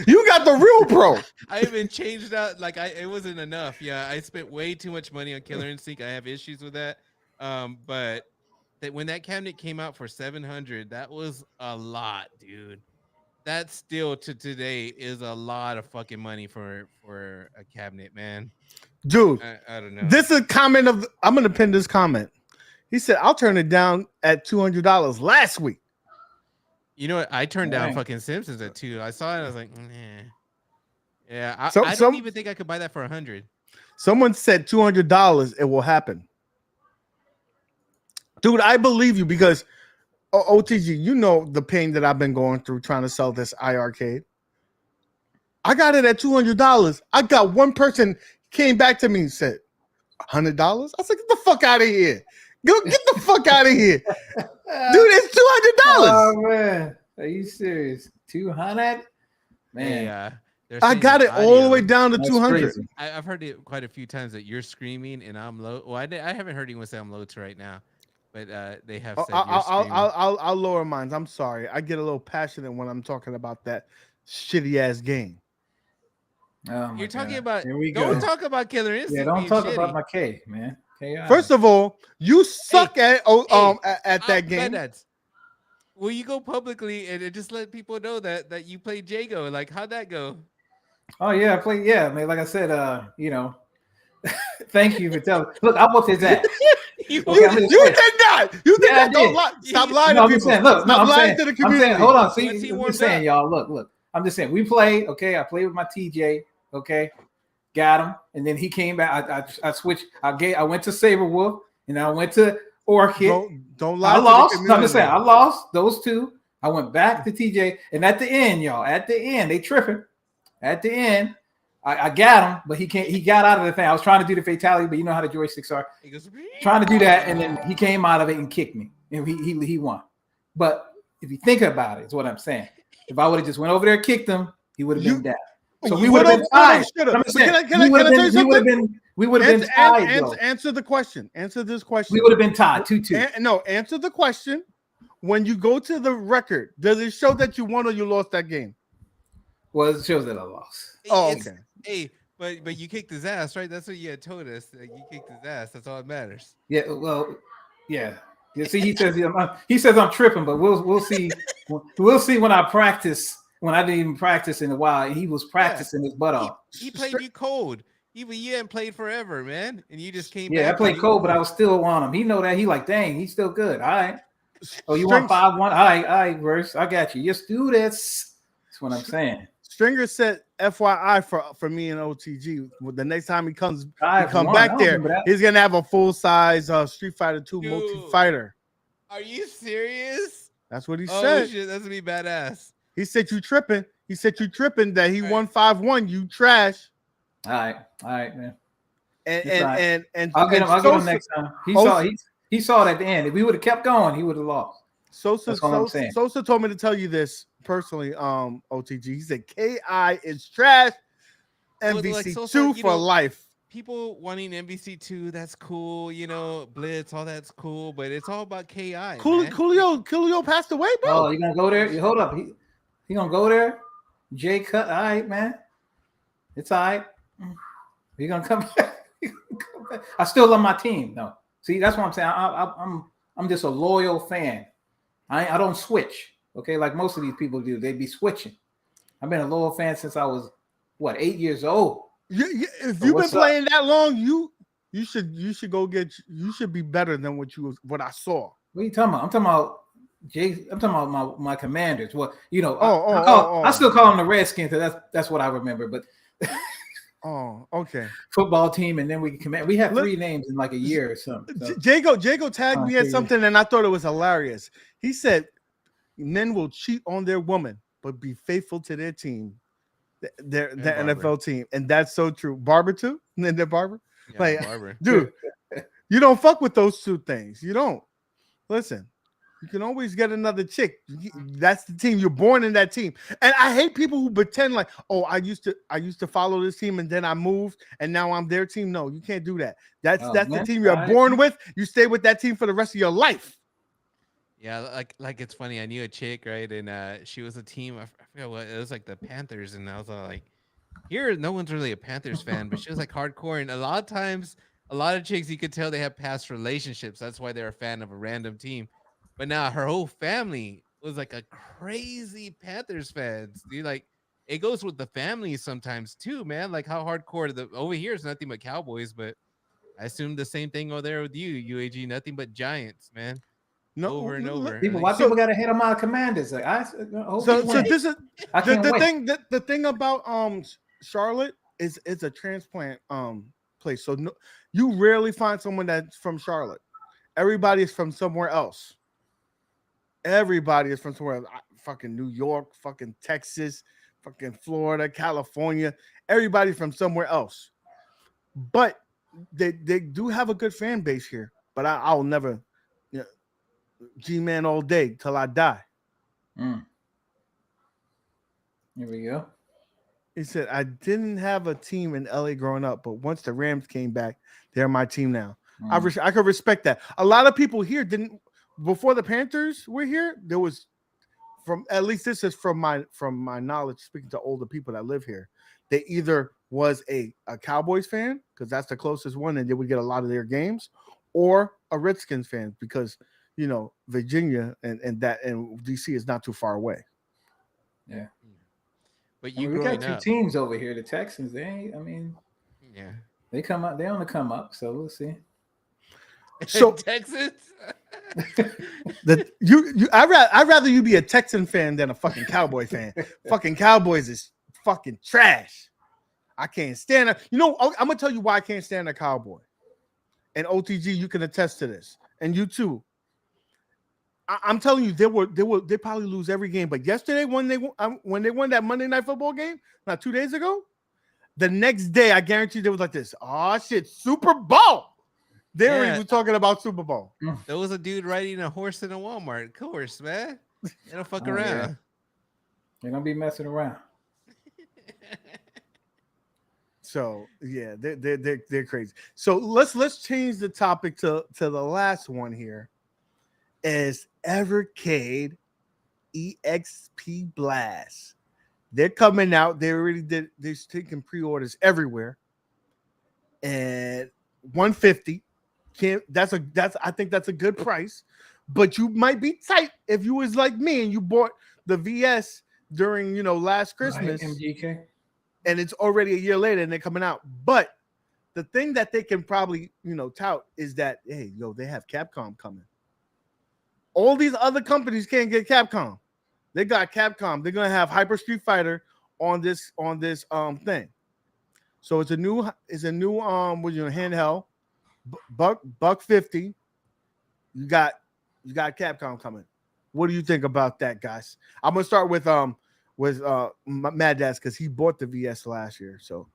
You got the real pro. I even changed out it wasn't enough. Yeah, I spent way too much money on Killer Instinct. I have issues with that. But when that cabinet came out for $700, that was a lot, dude. That still to today is a lot of fucking money for a cabinet, man. Dude, I don't know. This is a comment I'm gonna pin this comment. He said, I'll turn it down at $200 last week. You know what? I turned down fucking Simpsons at $2. I saw it. I was like, nah. Yeah, I don't even think I could buy that for $100. Someone said $200. It will happen. Dude, I believe you because OTG, you know the pain that I've been going through trying to sell this iArcade. I got it at $200. I got one person came back to me and said, $100? I was like, get the fuck out of here. Go get the fuck out of here. Dude, it's $200. Oh, man. Are you serious? 200? Man. Yeah. I got it all the way down to 200. I've heard it quite a few times that you're screaming and I'm low. Well, I haven't heard anyone say I'm low to right now, but they have said you're screaming. I'll lower mine. I'm sorry. I get a little passionate when I'm talking about that shitty ass game. Oh, you're talking about. Don't talk about Killer Instinct. Yeah, don't talk about my K, man. K-I. First of all, you suck at that game. Will you go publicly and just let people know that you play Jago? Like, how'd that go? Oh yeah, I play. Yeah, man. Like I said, thank you for telling. Look, I whooped his ass. You did not. You did not. Don't lie. Stop lying to people. Stop lying to the community. I'm saying, hold on. See, I'm just saying, y'all. Look. I'm just saying, we played. Okay, I played with my TJ. Okay, got him, and then he came back. I switched. I went to Saberwolf, and I went to Orchid. Don't lie. I lost. No, I'm just saying, I lost those two. I went back to TJ, and at the end, y'all, they tripping. At the end, I got him, but he can't. He got out of the thing. I was trying to do the fatality, but you know how the joysticks are. He goes, trying to do that, and then he came out of it and kicked me, and he won. But if you think about it, is what I'm saying. If I would have just went over there and kicked him, he would have been down. So we would have been tied. We would have been tied. Answer the question. Answer this question. We would have been tied 2-2. No, answer the question. When you go to the record, does it show that you won or you lost that game? Well, it shows that I lost. Oh, okay. Hey, but you kicked his ass, right? That's what you had told us. That you kicked his ass. That's all that matters. Yeah. Well, yeah. You see, he says I'm tripping, but we'll see. We'll see when I practice. When I didn't even practice in a while, he was practicing his butt off. He played you cold. Even you hadn't played forever, man, and you just came. Yeah, back I played cold, but I was still on him. He know that. He like, dang, he's still good. All right. Oh, you want 5-1? All right, verse. I got you. Just do this. That's what I'm saying. Stringer said, FYI for me and OTG. The next time he comes back there, he's gonna have a full size Street Fighter 2 multi-fighter. Are you serious? That's what he said. Shit, that's gonna be badass. He said you tripping. He said you tripping that he won 5-1. You trash. All right, man. And I'll get him next time. He saw it at the end. If we would have kept going, he would have lost. Sosa told me to tell you this personally. OTG. He said KI is trash. MVC2 for life. people wanting MVC2, that's cool. You know, Blitz, all that's cool, but it's all about KI, man. Coolio passed away, bro. Oh, you gonna go there? Hold up. He gonna go there? Jay Cut. All right, man. It's all right. He gonna come back. I still love my team. No, see, that's what I'm saying. I'm just a loyal fan. I don't switch. Okay, like most of these people do. They be switching. I've been a loyal fan since I was 8 years old. If you've been playing that long, you should go get. You should be better than what I saw. What are you talking about? I'm talking about Jay. I'm talking about my Commanders. Well, you know, I still call them the Redskins. That's what I remember. But oh, okay. Football team, and then we command. We have 3 names in like a year or something. So. Jago tagged me at something, and I thought it was hilarious. He said, "Men will cheat on their woman, but be faithful to their team." The NFL team, and that's so true. Barber too, and then the Barber, yeah, Barber. Dude, you don't fuck with those 2 things. You don't. Listen, you can always get another chick. That's the team. You're born in that team, and I hate people who pretend like, oh, I used to follow this team, and then I moved, and now I'm their team. No, you can't do that. That's the team you're born with. You stay with that team for the rest of your life. Yeah, like it's funny. I knew a chick, right? And she was a team. I forget what it was, like the Panthers. And I was like, here, no one's really a Panthers fan, but she was like hardcore. And a lot of times, a lot of chicks, you could tell they have past relationships. That's why they're a fan of a random team. But now her whole family was like a crazy Panthers fans. Dude, like it goes with the family sometimes too, man. Like how hardcore over here is nothing but Cowboys, but I assume the same thing over there with you, UAG, nothing but Giants, man. Over and over. Why people got to hit on my Commanders? Like so this is the thing about Charlotte is it's a transplant place. So no, you rarely find someone that's from Charlotte. Everybody is from somewhere else. Everybody is from somewhere else. Fucking New York, fucking Texas, fucking Florida, California. Everybody's from somewhere else. But they do have a good fan base here. But I'll never. G-Man all day till I die. Here we go. He said, I didn't have a team in LA growing up, but once the Rams came back, they're my team now. I could respect that. A lot of people here didn't, before the Panthers were here, there was, from at least this is from my knowledge, speaking to older people that live here, they either was a Cowboys fan, because that's the closest one, and they would get a lot of their games, or a Redskins fan, because you know, Virginia and DC is not too far away. Yeah. But we got 2 teams over here. The Texans, they come up, they only come up, so we'll see. So Texans? I'd rather you be a Texan fan than a fucking Cowboy fan. Fucking Cowboys is fucking trash. I can't stand it. You know, I'm gonna tell you why I can't stand a Cowboy. And OTG, you can attest to this. And you too. I'm telling you, they probably lose every game. But yesterday, when they won that Monday Night Football game, not 2 days ago, the next day, I guarantee they was like this. Oh shit, Super Bowl! They were even talking about Super Bowl. There was a dude riding a horse in a Walmart. Of course, man. They don't fuck around. Yeah. They don't be messing around. So yeah, they're crazy. So let's change the topic to the last one here. Is Evercade EXP Blaze. They're coming out. They already did. They're taking pre-orders everywhere. And 150. I think that's a good price. But you might be tight if you was like me and you bought the VS during last Christmas. MGK. And it's already a year later and they're coming out. But the thing that they can probably tout is that they have Capcom coming. All these other companies can't get Capcom. They got Capcom. They're gonna have Hyper Street Fighter on this thing. So it's a new handheld, $150. You got Capcom coming. What do you think about that, guys? I'm gonna start with MadDad because he bought the VS last year. So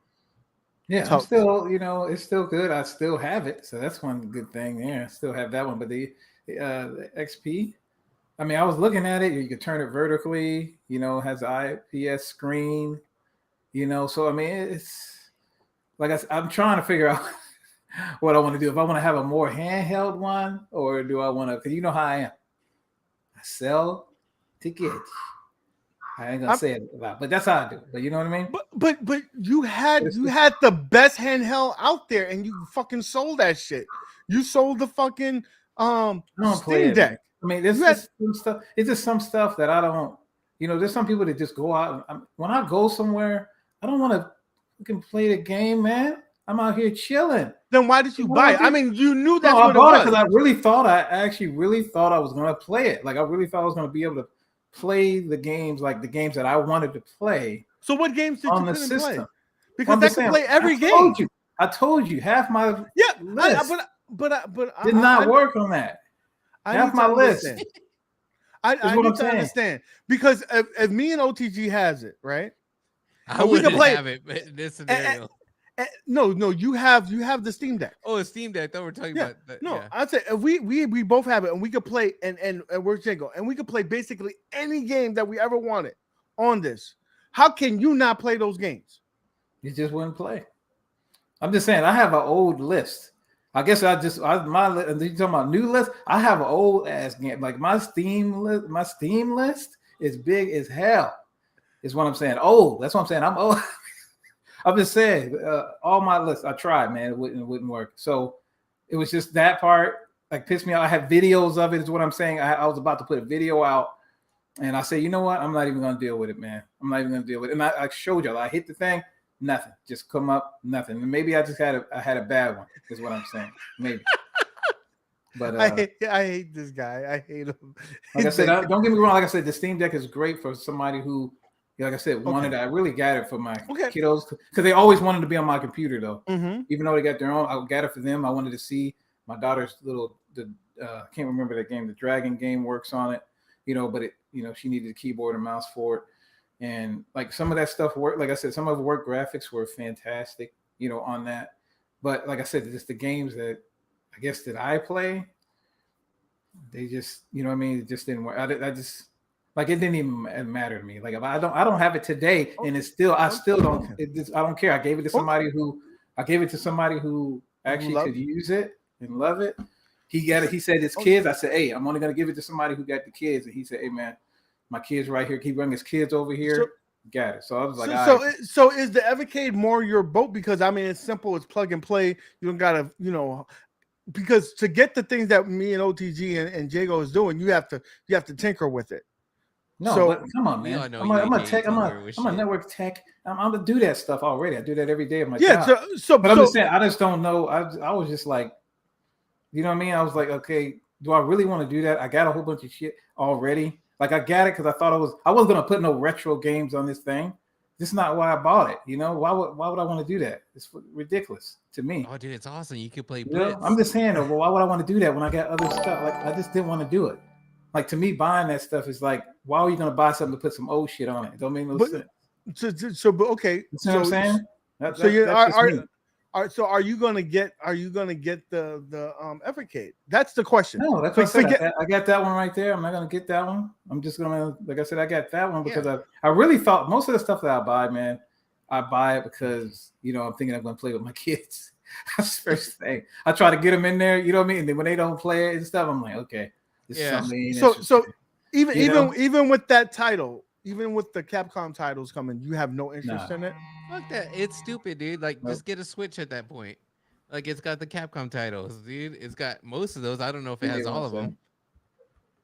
yeah, I'm still it's still good. I still have it, so that's one good thing. Yeah, I still have that one, but the XP. I mean, I was looking at it. You could turn it vertically. Has an IPS screen. So I mean, I'm trying to figure out what I want to do. If I want to have a more handheld one, or do I want to? Because you know how I am. I sell tickets. I ain't gonna say it a lot, but that's how I do. But you know what I mean. But you had the best handheld out there, and you fucking sold that shit. You sold the fucking Steam Deck. I mean, there's some stuff. It's just some stuff that I don't. You know, there's some people that just go out. When I go somewhere, I don't want to fucking play the game, man. I'm out here chilling. Then why did you buy it? I mean, you knew that's what it was. Because I actually really thought I was going to play it. Like, I really thought I was going to be able to play the games, like the games that I wanted to play. So what games did you play? Because I can play every game. I told you half my list. But did not work on that. Half my list. I need to understand, because if me and OTG has it, right? We can play have it in this scenario. No, you have the Steam Deck. Oh, a Steam Deck. I thought we were talking about that. No, I'd say if we both have it, and we could play and we're Django, and we could play basically any game that we ever wanted on this. How can you not play those games? You just wouldn't play. I'm just saying, I have an old list. I guess you talking about new list? I have an old ass game. Like my Steam list is big as hell. Is what I'm saying. Old. That's what I'm saying. I'm old. I'm just saying, all my lists, I tried, man. It wouldn't work. So it was just that part, like, pissed me off. I have videos of it, is what I'm saying. I was about to put a video out, and I said, you know what? I'm not even going to deal with it, man. I'm not even going to deal with it. And I showed y'all. I hit the thing, nothing. Just come up, nothing. And maybe I just had a bad one, is what I'm saying. Maybe. But I hate this guy. I hate him. Like I said, don't get me wrong. Like I said, the Steam Deck is great for somebody who, like I said, wanted it. I really got it for my kiddos, because they always wanted to be on my computer, though. Mm-hmm. Even though they got their own, I got it for them. I wanted to see my daughter's I can't remember that game. The Dragon game works on it, but she needed a keyboard and mouse for it. And like some of that stuff worked. Like I said, some of the work graphics were fantastic, on that. But like I said, just the games that I guess that I play, they just, it just didn't work. I just, like, it didn't even matter to me. Like, if I don't have it today, and it's still, I still don't. I don't care. I gave it to somebody who actually could use it and love it. He got it. He said his kids. I said, hey, I'm only gonna give it to somebody who got the kids. And he said, hey, man, my kids right here. He bring his kids over here. Got it. So I was like, so is the Evercade more your boat? Because I mean, it's simple. It's plug and play. You don't gotta, because to get the things that me and OTG and Jago is doing, you have to tinker with it. No, but come on, man. I'm a network tech. I'm gonna do that stuff already. I do that every day of my job. But I'm just saying, I just don't know. I was just like, you know what I mean? I was like, okay, do I really want to do that? I got a whole bunch of shit already. Like, I got it because I thought I wasn't gonna put no retro games on this thing. This is not why I bought it. Why would I want to do that? It's ridiculous to me. Oh, dude, it's awesome. You could play Blitz. I'm just saying, well, why would I want to do that when I got other stuff? Like, I just didn't want to do it. Like, to me, buying that stuff is like, why are you going to buy something to put some old shit on it? It don't make no sense. Okay. You see what I'm saying? So are you going to get the Evercade? That's the question. No, that's what I said. I got that one right there. I'm not going to get that one. I'm just going to, like I said, I got that one because I really thought most of the stuff that I buy, man, I buy it because, I'm thinking I'm going to play with my kids. That's the first thing. I try to get them in there, you know what I mean? And then when they don't play it and stuff, I'm like, okay. So even with that title, even with the Capcom titles coming, you have no interest in it? Fuck that. It's stupid, dude. Like, just get a Switch at that point. Like, it's got the Capcom titles, dude. It's got most of those. I don't know if it has all of them.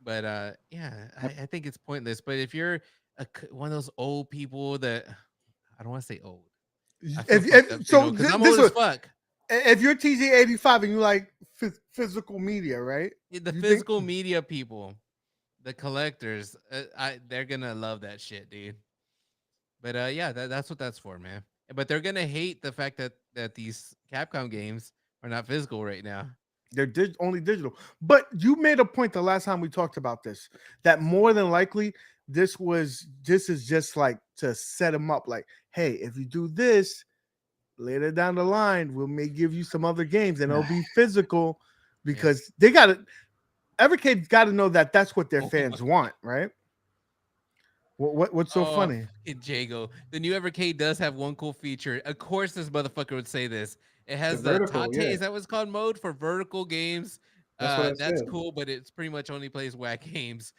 But I think it's pointless. But if you're one of those old people that, I don't want to say old. Because I'm old as fuck. If you're TJ85 and you like physical media, right? The physical media people, the collectors, they're gonna love that shit, dude. But that's what that's for, man. But they're gonna hate the fact that these Capcom games are not physical right now. They're only digital. But you made a point the last time we talked about this, that more than likely this is just like to set them up. Like, hey, if you do this, later down the line, we may give you some other games and it'll be physical, because they got to. Evercade's got to know that that's what their fans want, right? What's so Oh, funny? fucking Jago. The new Evercade does have one cool feature. Of course, this motherfucker would say this. It The has the vertical, Tate, yeah. is that what's called mode for vertical games? That's what I That's said. cool, but it's pretty much only plays whack games.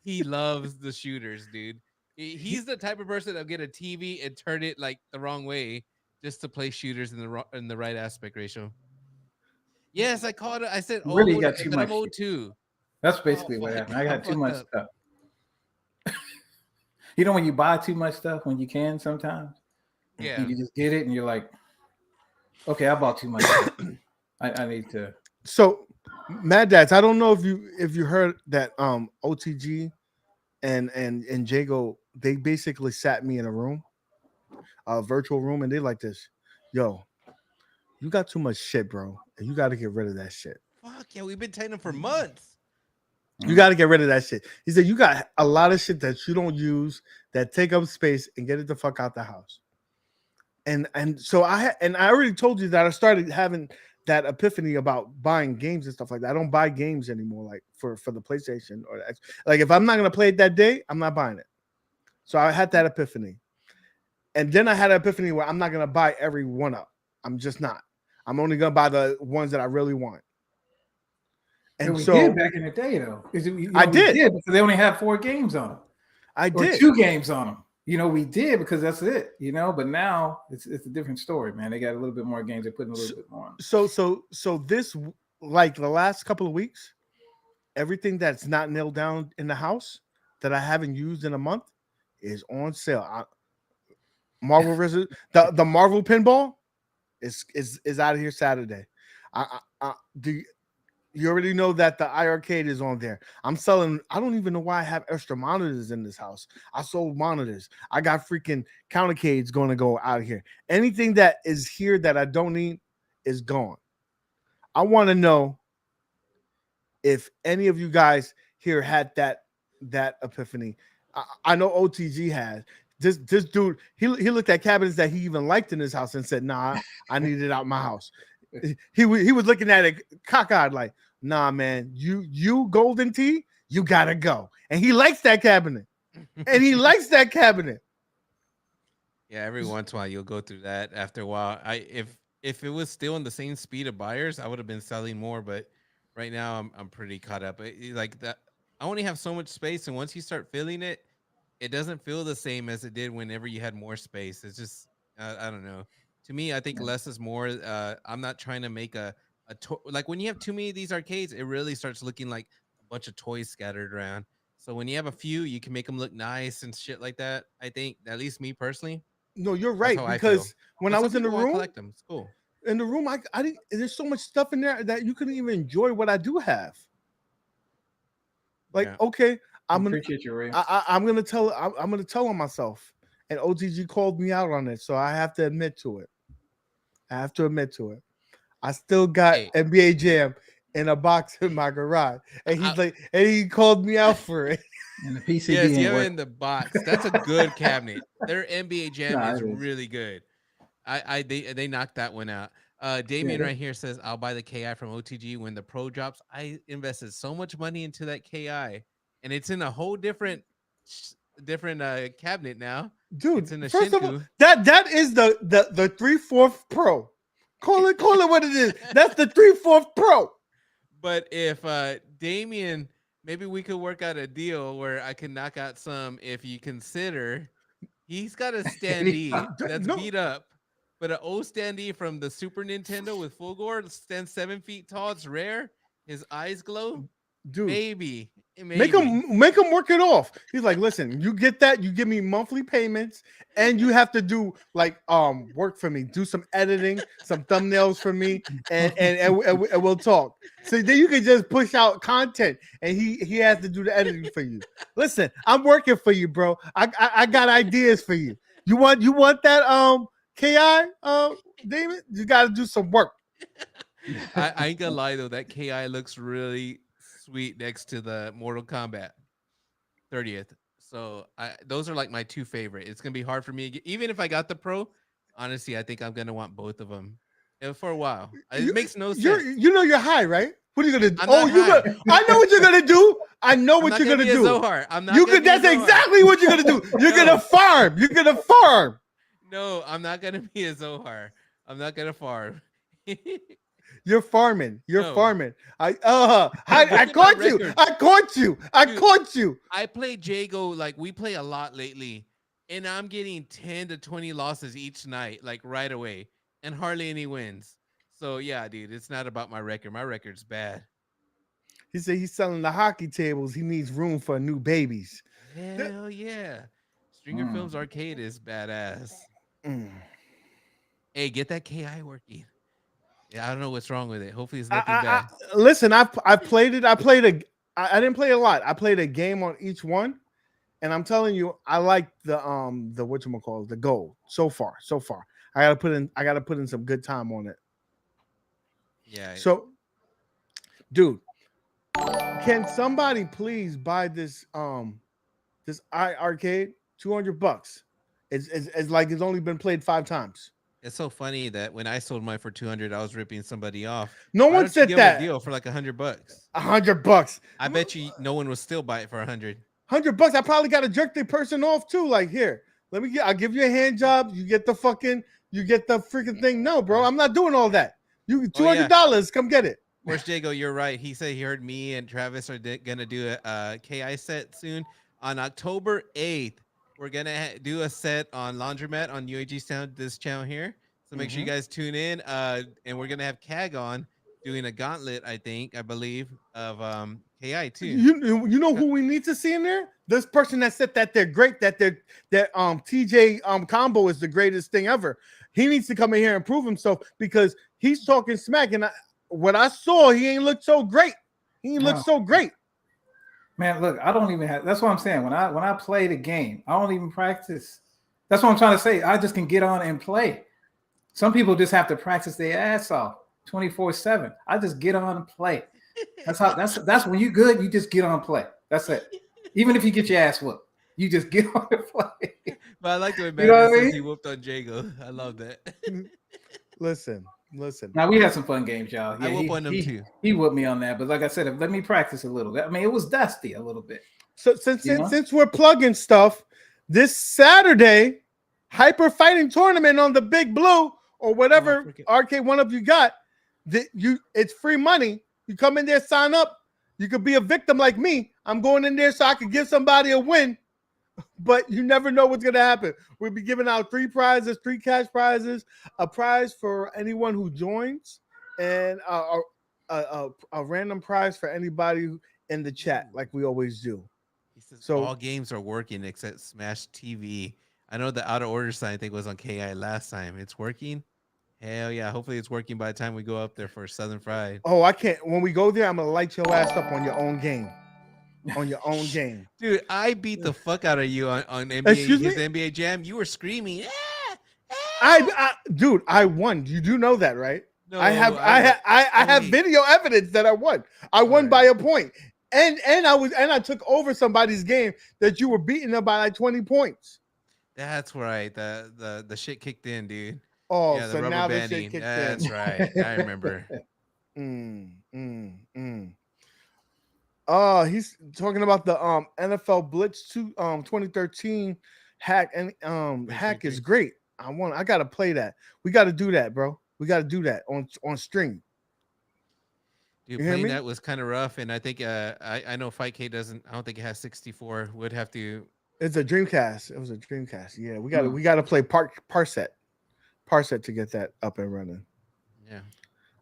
He loves the shooters, dude. He's the type of person that'll get a TV and turn it like the wrong way just to play shooters in the right aspect ratio. Yes, I called it. I said You really old, got too but I'm much old shit. too. That's Oh basically what fuck, happened. I I'm got too fucked much up. stuff. You know when you buy too much stuff when you can sometimes, Yeah. you just get it and you're like, okay, I bought too much stuff. I need to. So, Mad Dads, I don't know if you heard that OTG and Jago, they basically sat me in a room, a virtual room, and they like this, yo, you got too much shit, bro, and you got to get rid of that shit. Fuck yeah, we've been telling him for months. You got to get rid of that shit. He said you got a lot of shit that you don't use that take up space, and get it the fuck out the house. And so I already told you that I started having that epiphany about buying games and stuff like that. I don't buy games anymore, like for the PlayStation or the X. Like if I'm not gonna play it that day, I'm not buying it. So I had that epiphany, and then I had an epiphany where I'm not gonna buy every one up. I'm just not. I'm only gonna buy the ones that I really want. And And we so did back in the day, though. I did. We did because they only had 4 games on them. I Or did 2 games on them. We did because that's it. But now it's a different story, man. They got a little bit more games. They're putting a little bit more on. So this, like the last couple of weeks, everything that's not nailed down in the house that I haven't used in a month is on sale. Marvel versus the Marvel pinball is out of here Saturday. You already know that the iArcade is on there. I'm selling. I don't even know why I have extra monitors in this house. I sold monitors. I got freaking countercades going to go out of here. Anything that is here that I don't need is gone. I want to know if any of you guys here had that epiphany. I know OTG has. This dude, he looked at cabinets that he even liked in his house and said, "Nah, I need it out my house." He was looking at it cockeyed like, "Nah, man, you Golden Tee, you gotta go." And he likes that cabinet, and he likes that cabinet. Yeah, every once in a while you'll go through that. After a while, if it was still in the same speed of buyers, I would have been selling more. But right now, I'm pretty caught up. Like that, I only have so much space, and once you start filling it, it doesn't feel the same as it did whenever you had more space. It's just I don't know. To me, I think less is more. I'm not trying to make like when you have too many of these arcades, it really starts looking like a bunch of toys scattered around. So when you have a few, you can make them look nice and shit like that. I think, at least me personally, No, you're that's right, how I feel. because when But I some was in the people want to room, collect them. It's cool. I didn't. There's so much stuff in there that you couldn't even enjoy what I do have. Like, Yeah. okay, I appreciate you, Ray. I'm gonna tell on myself, and OTG called me out on it, so I have to admit to it. I still got Hey, NBA Jam in a box in my garage, and he called me out for it. And the PCB yes, you ain't have it working. in the box. That's a good cabinet. Their NBA Jam Nah, is it is. really good. They knocked that one out. Damien right here says, "I'll buy the KI from OTG when the Pro drops." I invested so much money into that KI, and it's in a whole different cabinet now. Dude, It's in the first of all, Shinku. that is the 3/4 Pro. Call it what it is. That's the 3/4 Pro. But if Damien, maybe we could work out a deal where I can knock out some. If you consider, he's got a standee that's beat up, but an old standee from the Super Nintendo with full gore stands 7 feet tall. It's rare. His eyes glow. Dude, Maybe. make him work it off. He's like, listen, you get that, you give me monthly payments, and you have to do like work for me, do some editing, some thumbnails for me, and we'll talk. So then you can just push out content, and he has to do the editing for you. Listen, I'm working for you, bro. I got ideas for you. You want that KI David? You got to do some work. I ain't gonna lie though, that KI looks really sweet next to the Mortal Kombat 30th. So those are like my 2 favorite. It's gonna be hard for me, even if I got the Pro. Honestly, I think I'm gonna want both of them for a while. It makes no sense. You're high, right? What are you gonna do? I'm Oh, not you high. gonna? I know what you're gonna do. I know I'm what not you're gonna be a do. Zohar. I'm not. You gonna could. be a That's Zohar. exactly what you're gonna do. You're No. gonna farm. You're gonna farm. No, I'm not gonna be a Zohar. I'm not gonna farm. You're farming. You're No. farming. I Look at my caught you. record. I caught you. I Dude. caught you. I play Jago, like we play a lot lately, and I'm getting 10 to 20 losses each night, like right away, and hardly any wins. So yeah, dude, it's not about my record. My record's bad. He said he's selling the hockey tables. He needs room for new babies. Hell yeah. Stringer Films Arcade is badass. Hey, get that KI working. Yeah, I don't know what's wrong with it. Hopefully it's nothing bad. Listen, I played it. I didn't play a lot. I played a game on each one, and I'm telling you, I like the whatchamacallit, the gold so far. I gotta put in some good time on it. Yeah. So, dude, can somebody please buy this this arcade? $200. It's like it's only been played 5 times. It's so funny that when I sold mine for 200, I was ripping somebody off. No one said that. A deal for like $100. $100. I bet you no one will still buy it for 100. $100. I probably got to jerk the person off too. Like, here, I'll give you a hand job. You get the freaking thing. No, bro, I'm not doing all that. You $200. Come get it. Where's Jago? You're right. He said he heard me and Travis are gonna do a KI set soon on October 8th. We're gonna do a set on Laundromat on UAG Sound, this channel here. So make sure you guys tune in. And we're gonna have CAG on doing a gauntlet, I believe, of KI too. You know who we need to see in there? This person that said that they're great, that TJ combo is the greatest thing ever. He needs to come in here and prove himself because he's talking smack. And what I saw, he ain't looked so great. So great. Man, look, I don't even have. That's what I'm saying. When I play the game, I don't even practice. That's what I'm trying to say. I just can get on and play. Some people just have to practice their ass off 24/7. I just get on and play. That's when you good. You just get on and play. That's it. Even if you get your ass whooped, you just get on and play. But I like the way MadDad says he whooped on Jago. I love that. Listen. Now we had some fun games, y'all. Yeah, I whoop on them too. He whooped me on that, but like I said, let me practice a little bit. I mean, it was dusty a little bit. So since we're plugging stuff, this Saturday, Hyper Fighting Tournament on the Big Blue or whatever arcade one of you got, it's free money. You come in there, sign up. You could be a victim like me. I'm going in there so I could give somebody a win. But you never know what's going to happen. We'll be giving out 3 prizes, 3 cash prizes, a prize for anyone who joins, and a random prize for anybody in the chat, like we always do. He says all games are working except Smash TV. I know the out of order sign I think was on KI last time. It's working. Hell yeah! Hopefully it's working by the time we go up there for Southern Fried. Oh, I can't. When we go there, I'm gonna light your ass up on your own game. On your own game, dude. I beat the fuck out of you on NBA NBA Jam. You were screaming. Dude, I won. You do know that, right? No, I have video evidence that I won. I won by a point, and I took over somebody's game that you were beating them by like 20 points. That's right. The shit kicked in, dude. Oh, yeah, so now the shit kicked in. That's right. I remember. He's talking about the NFL Blitz 2013 hack, and hack is great. I gotta play that. We gotta do that, bro. We gotta do that on stream. Dude, playing that was kind of rough, and I think I know FightK doesn't. I don't think it has 64. Would have to. It's a Dreamcast. It was a Dreamcast. Yeah, we gotta play Parset to get that up and running. Yeah.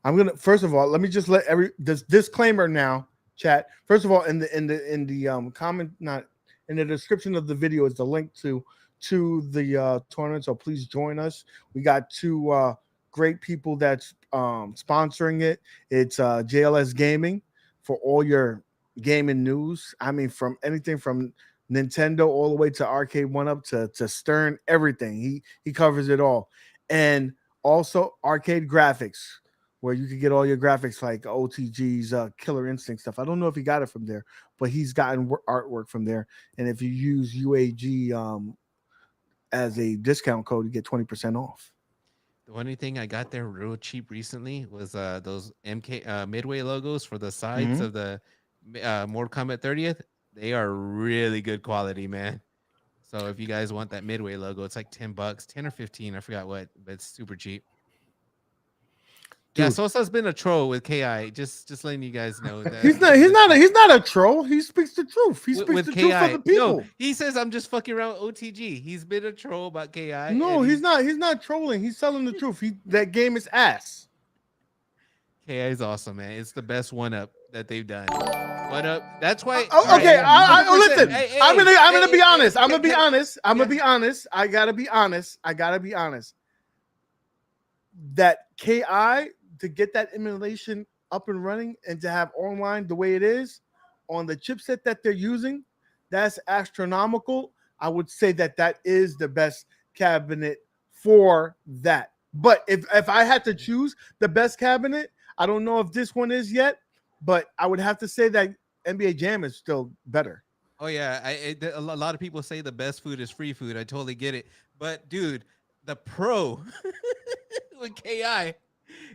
I'm gonna first of all let me just let this disclaimer now. Chat. First of all, in the comment, not in the description of the video, is the link to the tournament. So please join us. We got 2 great people that's sponsoring it. It's JLS Gaming for all your gaming news. I mean, from anything from Nintendo all the way to Arcade 1-Up to Stern, everything. He covers it all. And also Arcade Graphics, where you can get all your graphics like OTG's Killer Instinct stuff. I don't know if he got it from there, but he's gotten artwork from there. And if you use UAG as a discount code, you get 20% off. The only thing I got there real cheap recently was those MK Midway logos for the sides of the Mortal Kombat 30th. They are really good quality, man. So if you guys want that Midway logo, it's like $10, 10 or 15, I forgot what, but it's super cheap. Yeah, Dude. Sosa's been a troll with KI. Just letting you guys know that He's not a troll. He speaks the truth. He speaks with the KI. truth for the people. No, he says I'm just fucking around with OTG. He's been a troll about KI. No, he's not trolling. He's telling the truth. That game is ass. KI is awesome, man. It's the best one up that they've done. One up. That's why. Okay, listen. Hey, I'm gonna be honest. I'm gonna be hey, honest. I'm gonna be honest. I gotta be honest. That KI, to get that emulation up and running and to have online the way it is on the chipset that they're using, that's astronomical. I would say that is the best cabinet for that. But if I had to choose the best cabinet, I don't know if this one is yet, but I would have to say that NBA Jam is still better. Oh yeah, a lot of people say the best food is free food. I totally get it, but dude, the Pro with KI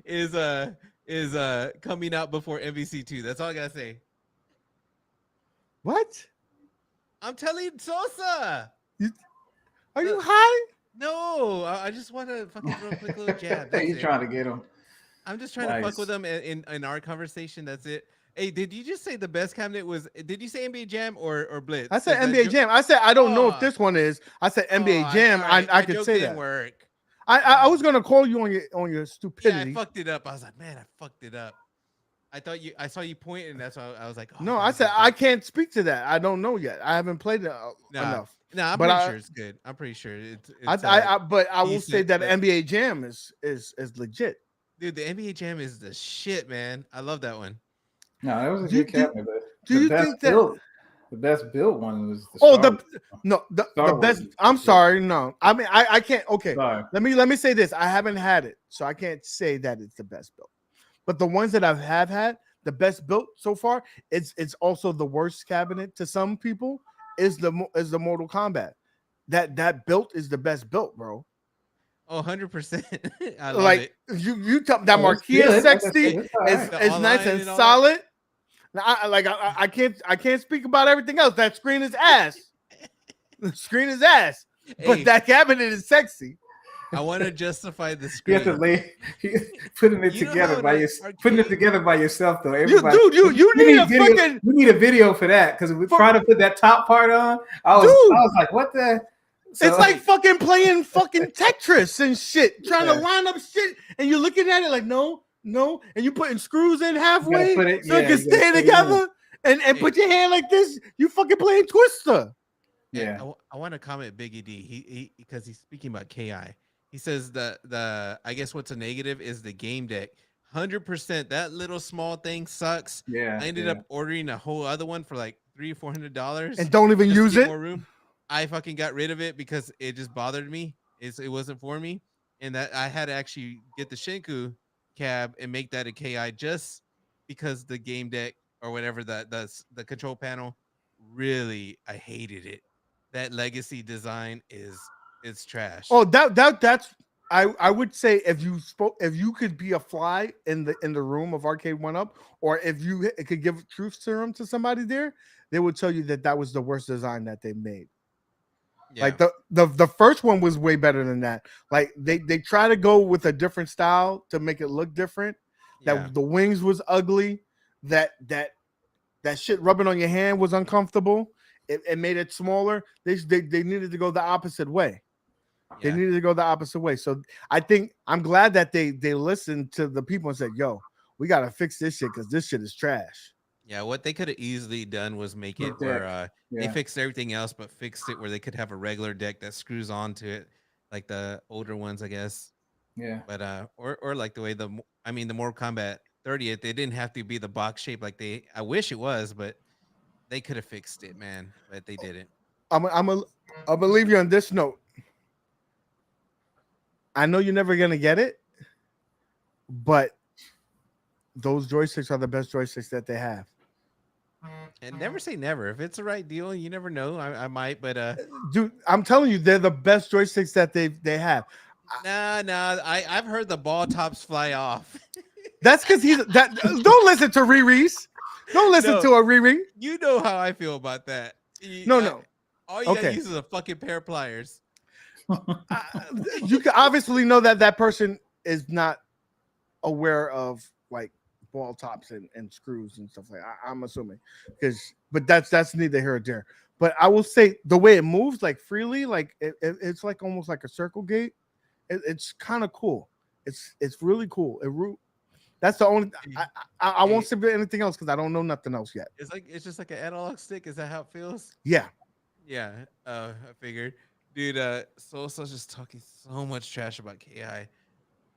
is coming out before MVC2. That's all I gotta say. What? I'm telling Sosa. Are you high? No, I just want to fucking real quick little jab. He's trying to get him. I'm just trying to fuck with them in our conversation. That's it. Hey, did you just say the best cabinet was? Did you say NBA Jam or Blitz? I said NBA Jam. I said I don't know if this one is. I said NBA Jam. I could say that. Work. I was gonna call you on your stupidity. Yeah, I fucked it up. I was like, man, I fucked it up. I saw you point, and that's why I was like, oh, no. I said I can't speak to that. I don't know yet. I haven't played it enough. No, I'm pretty sure it's good. I'm pretty sure it's but I will say that NBA Jam is legit. Dude, the NBA Jam is the shit, man. I love that one. No, that was a good cabinet. Do you think that the best built one was the best? I'm sorry, no. I mean, I can't. Okay, sorry. let me say this. I haven't had it, so I can't say that it's the best built. But the ones that I have had, the best built so far, it's also the worst cabinet to some people. Is the Mortal Kombat. That built is the best built, bro. Oh, 100%. I love like it. you tell that marquee is sexy. It's nice and solid. Now, I can't speak about everything else. That screen is ass. The screen is ass. But that cabinet is sexy. I want to justify the screen. You have to putting it together by yourself though. Everybody, you need a video for that because we're trying to put that top part on. I was like, what the? So, it's like fucking playing fucking Tetris and shit, trying to line up shit, and you're looking at it like no, and you're putting screws in halfway so it can stay together, and put your hand like this. You fucking playing Twister. Yeah, I want to comment Biggie D. He because he's speaking about KI. He says the I guess what's a negative is the game deck. 100%. That little small thing sucks. Yeah, I ended up ordering a whole other one for like $300-$400 and don't even use it. More room. I fucking got rid of it because it just bothered me. It wasn't for me, and that I had to actually get the Shinku cab and make that a KI just because the game deck or whatever the control panel really I hated it. That legacy design it's trash. Oh, that's I would say if you could be a fly in the room of Arcade 1UP, or if you could give truth serum to somebody there, they would tell you that was the worst design that they made. Yeah. Like the first one was way better than that. Like they try to go with a different style to make it look different. That the wings was ugly. That shit rubbing on your hand was uncomfortable. It made it smaller. They needed to go the opposite way. They needed to go the opposite way. So I think I'm glad that they listened to the people and said, "Yo, we gotta fix this shit because this shit is trash." Yeah, what they could have easily done was make it where they fixed everything else, but fixed it where they could have a regular deck that screws onto it, like the older ones, I guess. Yeah. But or like the way the Mortal Kombat 30th, they didn't have to be the box shape like I wish it was, but they could have fixed it, man. But they didn't. I'm gonna leave you on this note. I know you're never gonna get it, but those joysticks are the best joysticks that they have. And never say never. If it's the right deal, you never know. I might, but dude, I'm telling you, they're the best joysticks that they have. I've heard the ball tops fly off. That's because he's that. Don't listen to Riri's. Don't listen No. to a Riri. You know how I feel about that. No. All you gotta Okay. use is a fucking pair of pliers. You can obviously know that person is not aware of like ball tops and screws and stuff like that. I'm assuming but that's neither here or there. But I will say the way it moves like freely, like it's like almost like a circle gate. It's kind of cool. It's really cool. That's the only. I won't say anything else because I don't know nothing else yet. It's just like an analog stick. Is that how it feels? Yeah. Yeah. I figured, dude. Soul's just talking so much trash about KI.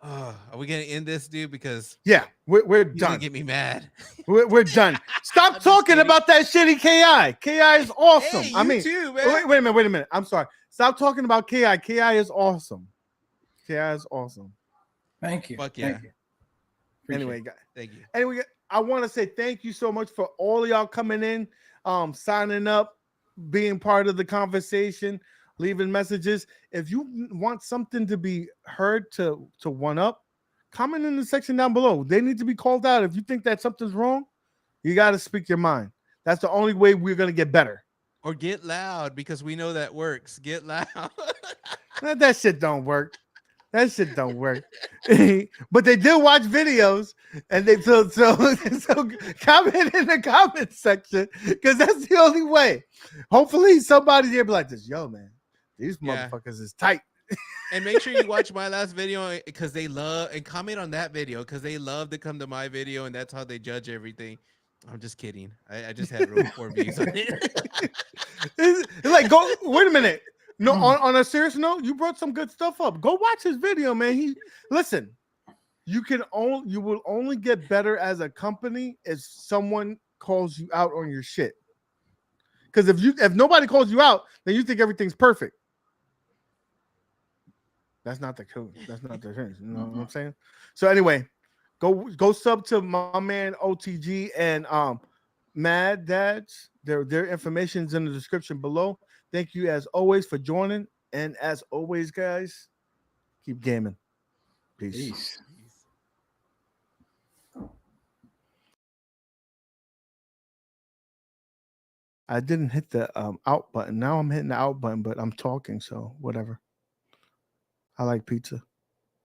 Are we gonna end this, dude? Because we're he's done. gonna get me mad. We're done. Stop talking about that shitty KI. KI is awesome. Hey, I mean, too, man. wait a minute. I'm sorry. Stop talking about KI. KI is awesome. KI is awesome. Thank you. Fuck yeah. Thank you. Anyway, guys. Thank you. Anyway, I want to say thank you so much for all of y'all coming in, signing up, being part of the conversation, leaving messages. If you want something to be heard to one up, comment in the section down below. They need to be called out. If you think that something's wrong, you got to speak your mind. That's the only way we're going to get better. Or get loud, because we know that works. Get loud. That shit don't work. That shit don't work. But they do watch videos, and they so comment in the comment section, because that's the only way. Hopefully somebody there be like this, yo, man, these motherfuckers is tight. And make sure you watch my last video, because they love, and comment on that video, because they love to come to my video, and that's how they judge everything. I'm just kidding. I just had real poor views on it. It's like, go wait a minute. No, on a serious note, you brought some good stuff up. Go watch his video, man. Listen. You will only get better as a company if someone calls you out on your shit. Because if nobody calls you out, then you think everything's perfect. That's not the code. That's not the thing. You know what I'm saying? So anyway, go sub to my man OTG and MadDads. Their information's in the description below. Thank you as always for joining. And as always, guys, keep gaming. Peace. I didn't hit the out button. Now I'm hitting the out button, but I'm talking, so whatever. I like pizza.